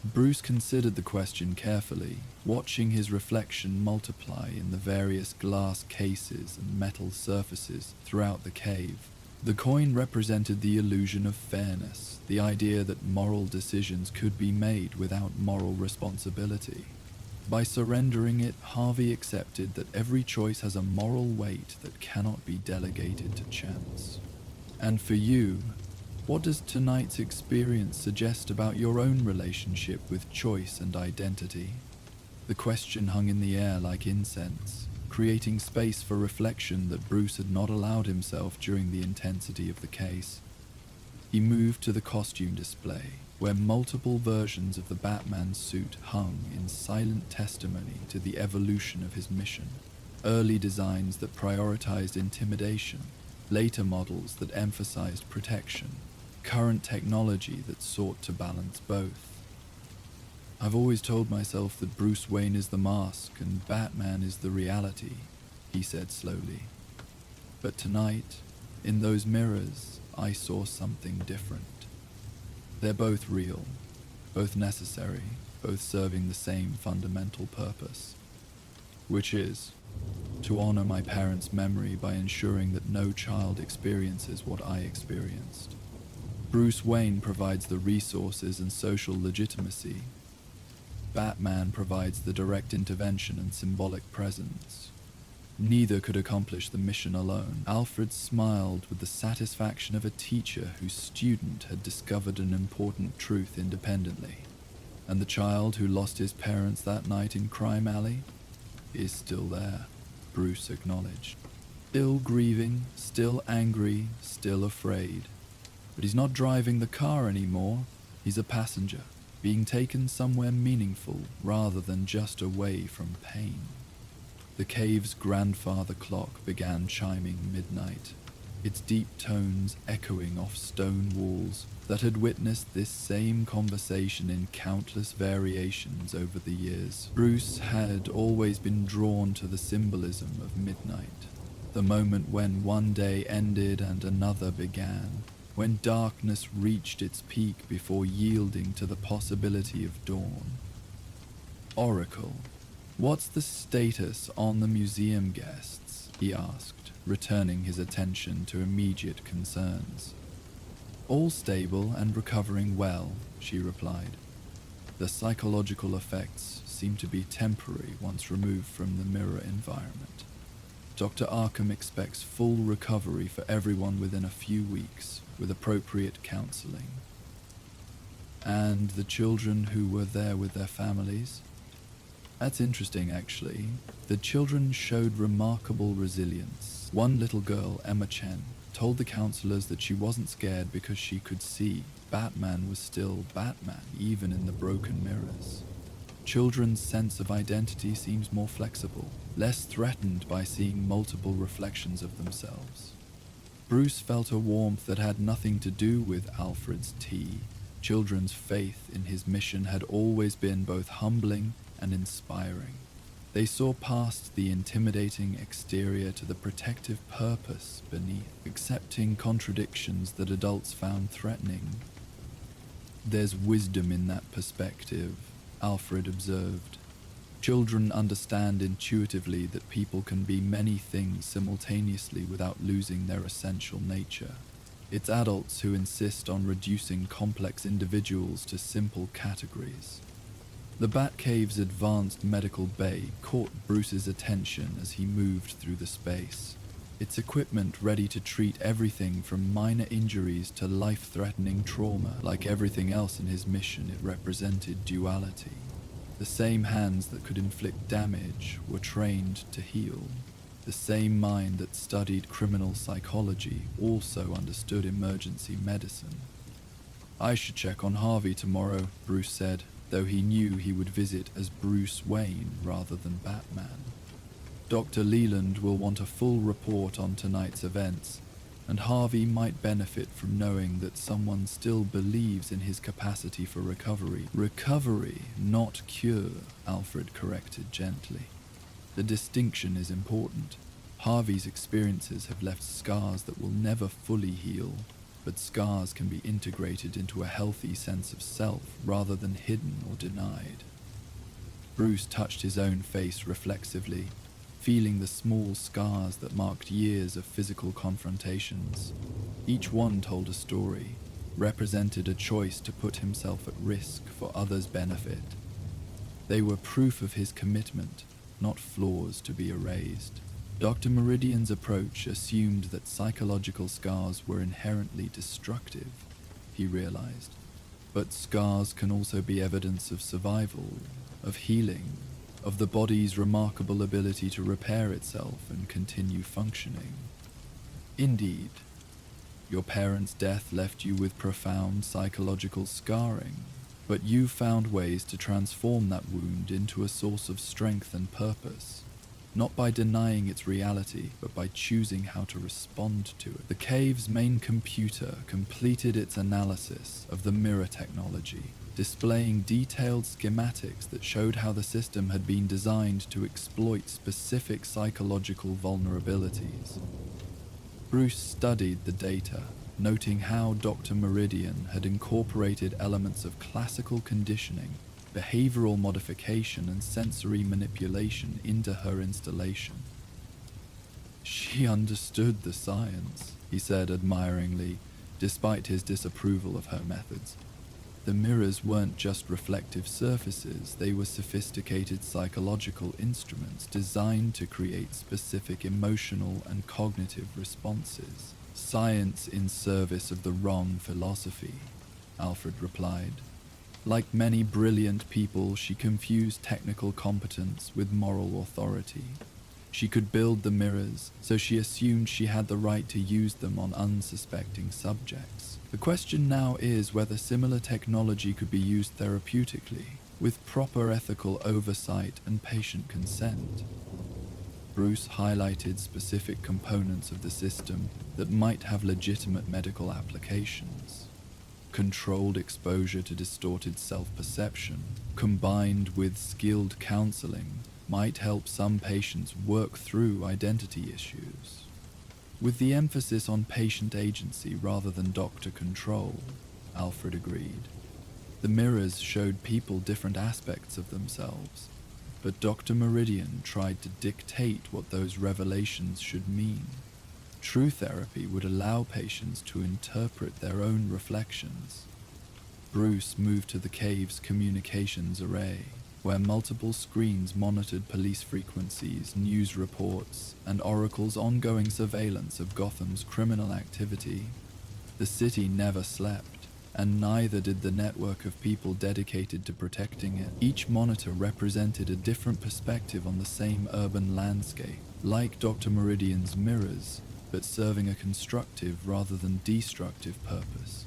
Bruce considered the question carefully, watching his reflection multiply in the various glass cases and metal surfaces throughout the cave. The coin represented the illusion of fairness, the idea that moral decisions could be made without moral responsibility. By surrendering it, Harvey accepted that every choice has a moral weight that cannot be delegated to chance. And for you, what does tonight's experience suggest about your own relationship with choice and identity? The question hung in the air like incense, creating space for reflection that Bruce had not allowed himself during the intensity of the case. He moved to the costume display, where multiple versions of the Batman suit hung in silent testimony to the evolution of his mission. Early designs that prioritized intimidation, later models that emphasized protection, current technology that sought to balance both. I've always told myself that Bruce Wayne is the mask and Batman is the reality, he said slowly. But tonight, in those mirrors, I saw something different. They're both real, both necessary, both serving the same fundamental purpose, which is to honor my parents' memory by ensuring that no child experiences what I experienced. Bruce Wayne provides the resources and social legitimacy. Batman provides the direct intervention and symbolic presence. Neither could accomplish the mission alone. Alfred smiled with the satisfaction of a teacher whose student had discovered an important truth independently. And the child who lost his parents that night in Crime Alley is still there, Bruce acknowledged. Still grieving, still angry, still afraid. But he's not driving the car anymore. He's a passenger, being taken somewhere meaningful rather than just away from pain. The cave's grandfather clock began chiming midnight, its deep tones echoing off stone walls that had witnessed this same conversation in countless variations over the years. Bruce had always been drawn to the symbolism of midnight, the moment when one day ended and another began, when darkness reached its peak before yielding to the possibility of dawn. Oracle, what's the status on the museum guests? He asked, returning his attention to immediate concerns. All stable and recovering well, she replied. The psychological effects seem to be temporary once removed from the mirror environment. Dr. Arkham expects full recovery for everyone within a few weeks, with appropriate counseling. And the children who were there with their families? That's interesting, actually. The children showed remarkable resilience. One little girl, Emma Chen, told the counselors that she wasn't scared because she could see Batman was still Batman, even in the broken mirrors. Children's sense of identity seems more flexible, less threatened by seeing multiple reflections of themselves. Bruce felt a warmth that had nothing to do with Alfred's tea. Children's faith in his mission had always been both humbling and inspiring. They saw past the intimidating exterior to the protective purpose beneath, accepting contradictions that adults found threatening. "There's wisdom in that perspective," Alfred observed. "Children understand intuitively that people can be many things simultaneously without losing their essential nature. It's adults who insist on reducing complex individuals to simple categories." The Batcave's advanced medical bay caught Bruce's attention as he moved through the space, its equipment ready to treat everything from minor injuries to life-threatening trauma. Like everything else in his mission, it represented duality. The same hands that could inflict damage were trained to heal. The same mind that studied criminal psychology also understood emergency medicine. "I should check on Harvey tomorrow," Bruce said, though he knew he would visit as Bruce Wayne rather than Batman. "Dr. Leland will want a full report on tonight's events, and Harvey might benefit from knowing that someone still believes in his capacity for recovery." "Recovery, not cure," Alfred corrected gently. "The distinction is important. Harvey's experiences have left scars that will never fully heal, but scars can be integrated into a healthy sense of self rather than hidden or denied." Bruce touched his own face reflexively, feeling the small scars that marked years of physical confrontations. Each one told a story, represented a choice to put himself at risk for others' benefit. They were proof of his commitment, not flaws to be erased. Dr. Meridian's approach assumed that psychological scars were inherently destructive, he realized. But scars can also be evidence of survival, of healing, of the body's remarkable ability to repair itself and continue functioning. "Indeed, your parents' death left you with profound psychological scarring, but you found ways to transform that wound into a source of strength and purpose, not by denying its reality, but by choosing how to respond to it." The cave's main computer completed its analysis of the mirror technology, displaying detailed schematics that showed how the system had been designed to exploit specific psychological vulnerabilities. Bruce studied the data, noting how Dr. Meridian had incorporated elements of classical conditioning, behavioral modification, and sensory manipulation into her installation. "She understood the science," he said admiringly, despite his disapproval of her methods. The mirrors weren't just reflective surfaces, they were sophisticated psychological instruments designed to create specific emotional and cognitive responses. "Science in service of the wrong philosophy," Alfred replied. Like many brilliant people, she confused technical competence with moral authority. She could build the mirrors, so she assumed she had the right to use them on unsuspecting subjects. The question now is whether similar technology could be used therapeutically, with proper ethical oversight and patient consent. Bruce highlighted specific components of the system that might have legitimate medical applications. Controlled exposure to distorted self-perception, combined with skilled counseling, might help some patients work through identity issues. With the emphasis on patient agency rather than doctor control, Alfred agreed. The mirrors showed people different aspects of themselves, but Dr. Meridian tried to dictate what those revelations should mean. True therapy would allow patients to interpret their own reflections. Bruce moved to the cave's communications array, where multiple screens monitored police frequencies, news reports, and Oracle's ongoing surveillance of Gotham's criminal activity. The city never slept, and neither did the network of people dedicated to protecting it. Each monitor represented a different perspective on the same urban landscape, like Dr. Meridian's mirrors, but serving a constructive rather than destructive purpose.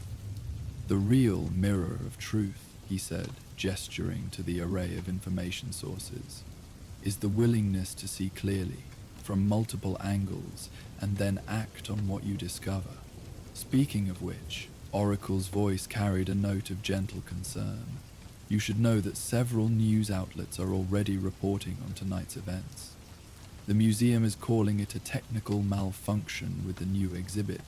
"The real mirror of truth," he said, gesturing to the array of information sources, "is the willingness to see clearly. from multiple angles and then act on what you discover. Speaking of which, Oracle's voice carried a note of gentle concern. You should know that several news outlets are already reporting on tonight's events. The museum is calling it a technical malfunction with the new exhibit,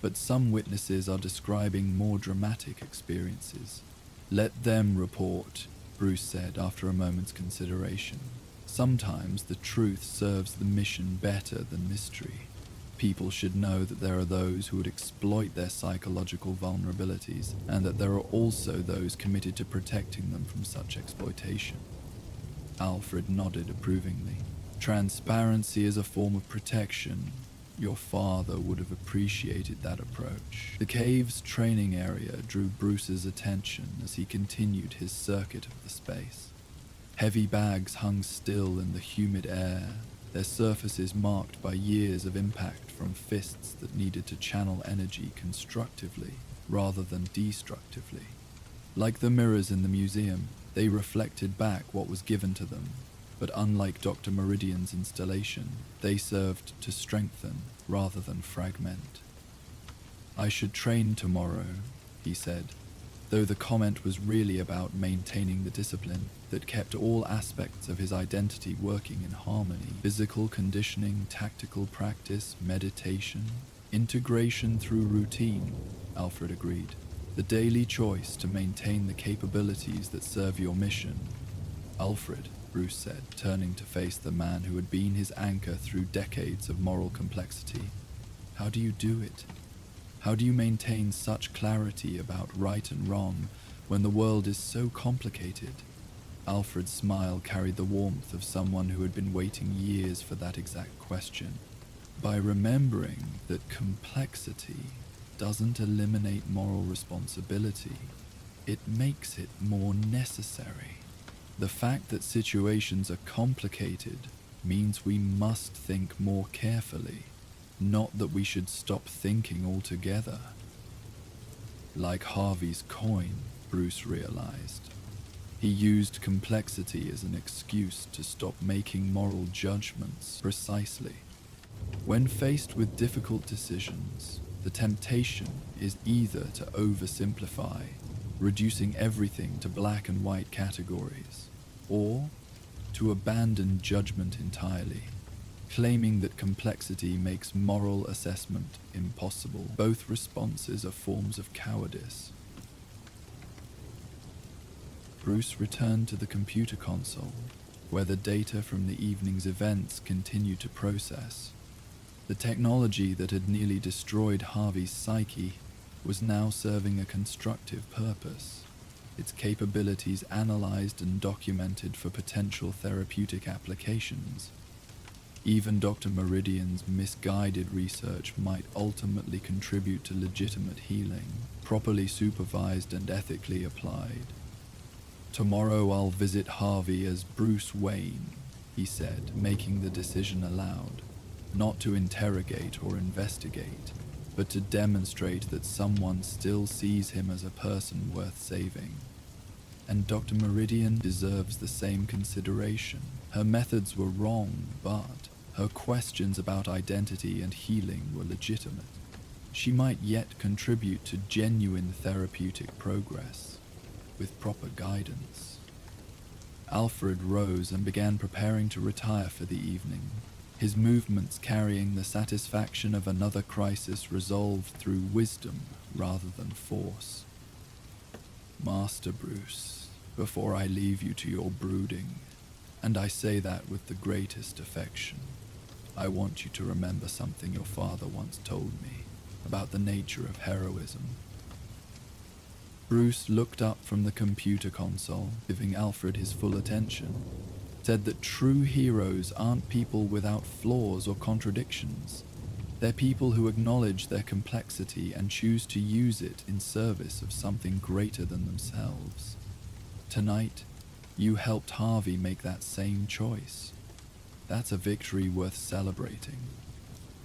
but some witnesses are describing more dramatic experiences. Let them report, Bruce said after a moment's consideration. Sometimes the truth serves the mission better than mystery. People should know that there are those who would exploit their psychological vulnerabilities, and that there are also those committed to protecting them from such exploitation. Alfred nodded approvingly. Transparency is a form of protection. Your father would have appreciated that approach. The cave's training area drew Bruce's attention as he continued his circuit of the space. Heavy bags hung still in the humid air, their surfaces marked by years of impact from fists that needed to channel energy constructively rather than destructively. Like the mirrors in the museum, they reflected back what was given to them, but unlike Dr. Meridian's installation, they served to strengthen rather than fragment. I should train tomorrow, he said, though the comment was really about maintaining the discipline that kept all aspects of his identity working in harmony. Physical conditioning, tactical practice, meditation, integration through routine, Alfred agreed. The daily choice to maintain the capabilities that serve your mission. Alfred, Bruce said, turning to face the man who had been his anchor through decades of moral complexity. How do you do it? How do you maintain such clarity about right and wrong when the world is so complicated? Alfred's smile carried the warmth of someone who had been waiting years for that exact question. By remembering that complexity doesn't eliminate moral responsibility, it makes it more necessary. The fact that situations are complicated means we must think more carefully, not that we should stop thinking altogether. Like Harvey's coin, Bruce realized. He used complexity as an excuse to stop making moral judgments precisely. When faced with difficult decisions, the temptation is either to oversimplify, reducing everything to black and white categories, or to abandon judgment entirely, claiming that complexity makes moral assessment impossible. Both responses are forms of cowardice. Bruce returned to the computer console, where the data from the evening's events continued to process. The technology that had nearly destroyed Harvey's psyche was now serving a constructive purpose, its capabilities analyzed and documented for potential therapeutic applications. Even Dr. Meridian's misguided research might ultimately contribute to legitimate healing, properly supervised and ethically applied. Tomorrow I'll visit Harvey as Bruce Wayne, he said, making the decision aloud, not to interrogate or investigate, but to demonstrate that someone still sees him as a person worth saving. And Dr. Meridian deserves the same consideration. Her methods were wrong, but her questions about identity and healing were legitimate. She might yet contribute to genuine therapeutic progress, with proper guidance. Alfred rose and began preparing to retire for the evening, his movements carrying the satisfaction of another crisis resolved through wisdom rather than force. Master Bruce, before I leave you to your brooding, and I say that with the greatest affection, I want you to remember something your father once told me about the nature of heroism. Bruce looked up from the computer console, giving Alfred his full attention, said that true heroes aren't people without flaws or contradictions. They're people who acknowledge their complexity and choose to use it in service of something greater than themselves. Tonight, you helped Harvey make that same choice. That's a victory worth celebrating.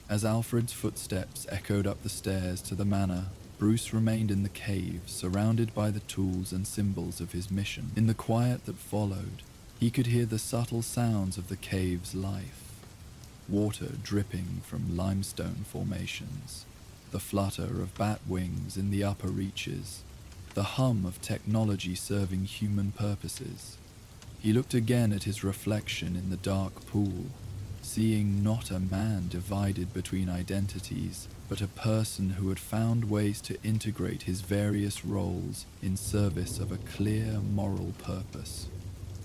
As Alfred's footsteps echoed up the stairs to the manor, Bruce remained in the cave, surrounded by the tools and symbols of his mission. In the quiet that followed, he could hear the subtle sounds of the cave's life. water dripping from limestone formations, the flutter of bat wings in the upper reaches, the hum of technology serving human purposes. He looked again at his reflection in the dark pool, seeing not a man divided between identities, but a person who had found ways to integrate his various roles in service of a clear moral purpose.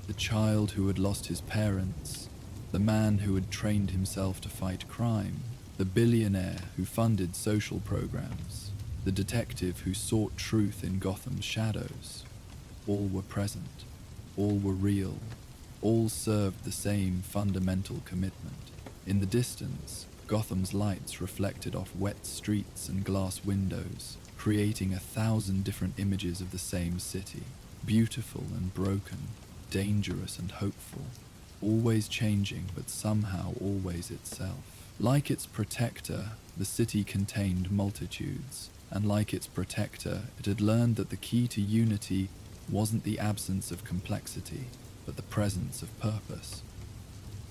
The child who had lost his parents, the man who had trained himself to fight crime, the billionaire who funded social programs, the detective who sought truth in Gotham's shadows. All were present, all were real, all served the same fundamental commitment. In the distance, Gotham's lights reflected off wet streets and glass windows, creating 1,000 different images of the same city, beautiful and broken, dangerous and hopeful, always changing but somehow always itself. Like its protector, the city contained multitudes, and like its protector, it had learned that the key to unity wasn't the absence of complexity, but the presence of purpose.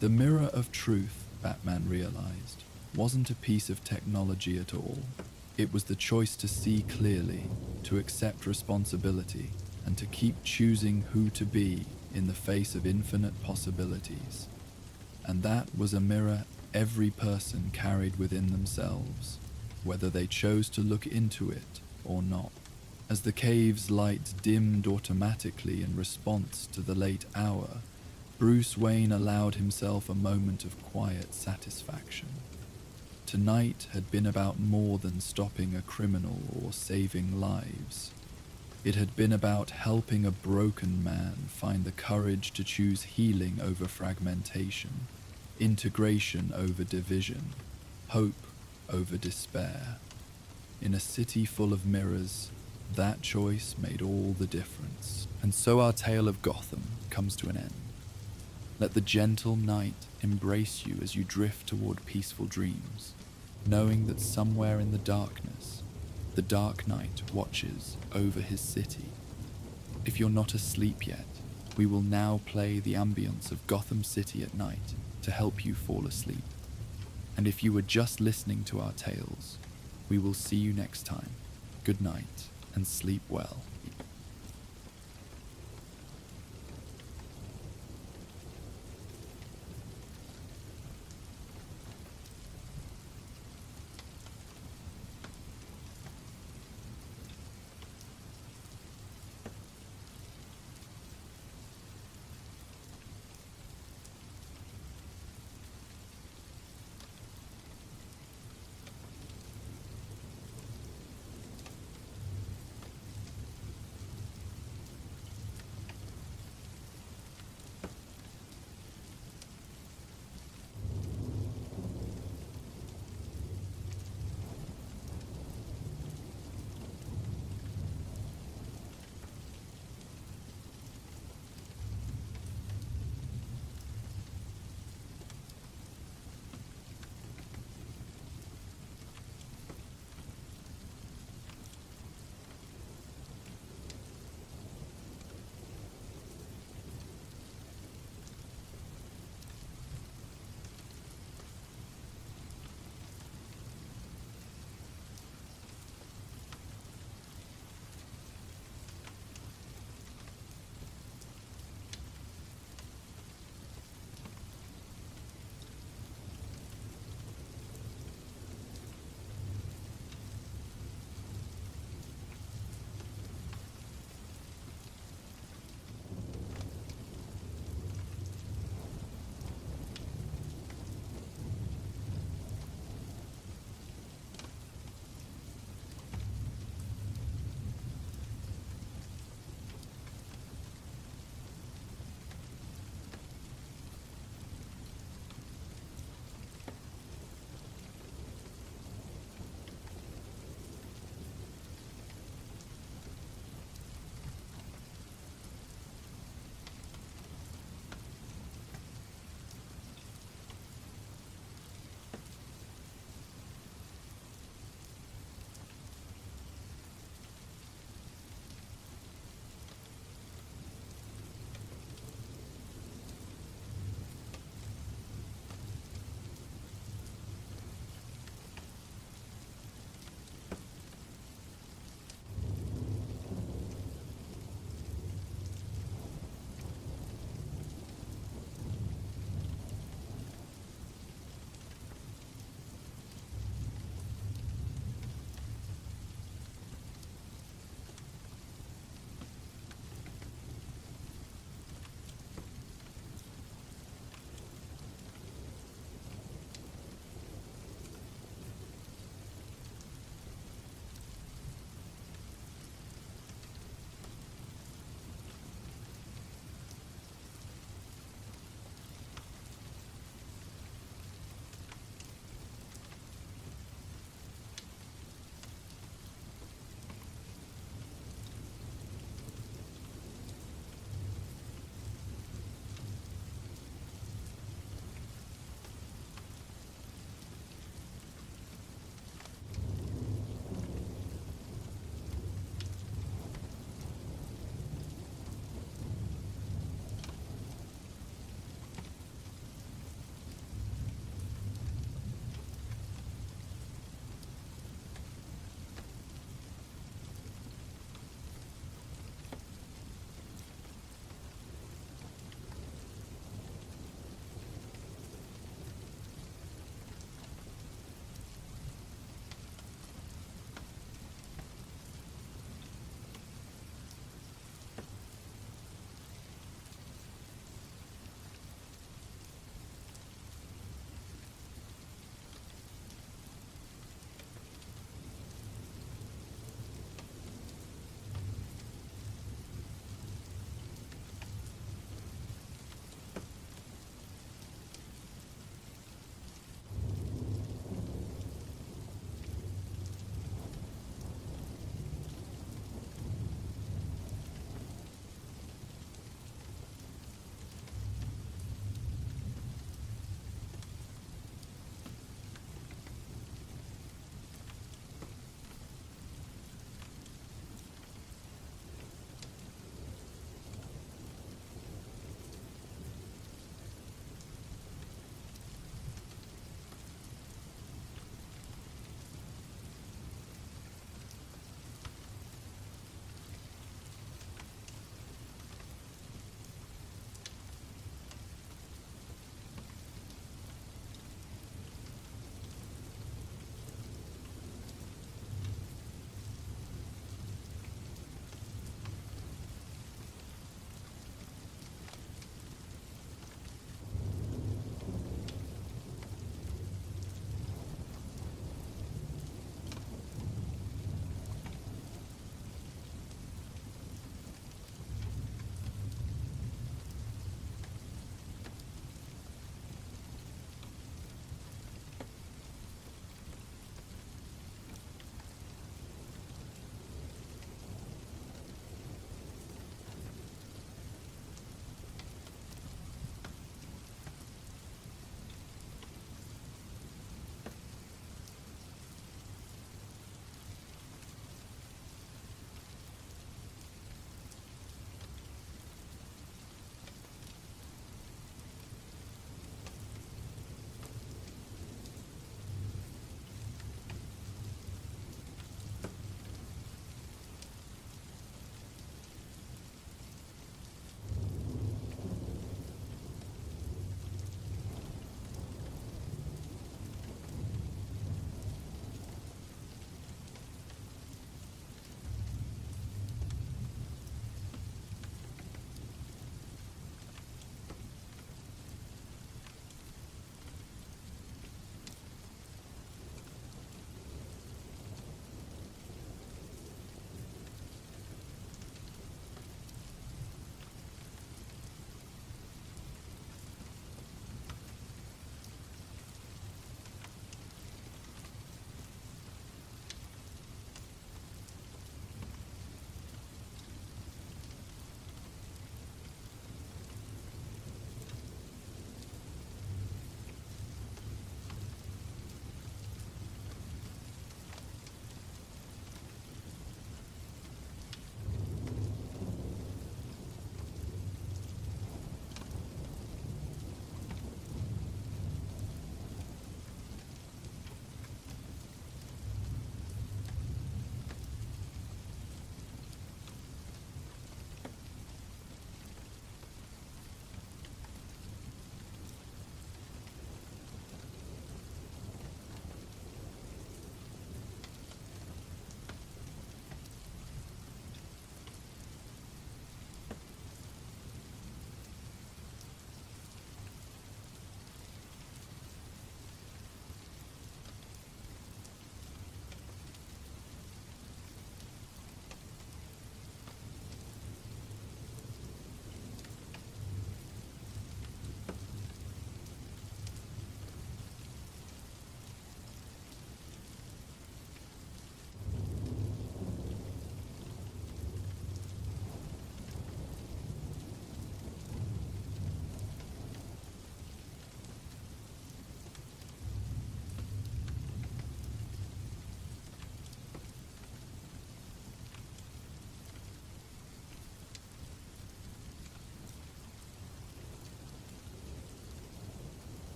The mirror of truth, Batman realized, wasn't a piece of technology at all. It was the choice to see clearly, to accept responsibility, and to keep choosing who to be in the face of infinite possibilities. And that was a mirror every person carried within themselves, whether they chose to look into it or not. As the cave's lights dimmed automatically in response to the late hour, Bruce Wayne allowed himself a moment of quiet satisfaction. Tonight had been about more than stopping a criminal or saving lives. It had been about helping a broken man find the courage to choose healing over fragmentation, integration over division, hope over despair. In a city full of mirrors, that choice made all the difference. And so our tale of Gotham comes to an end. Let the gentle night embrace you as you drift toward peaceful dreams, knowing that somewhere in the darkness, the Dark Knight watches over his city. If you're not asleep yet, we will now play the ambience of Gotham City at night to help you fall asleep. And if you were just listening to our tales, we will see you next time. Good night and sleep well.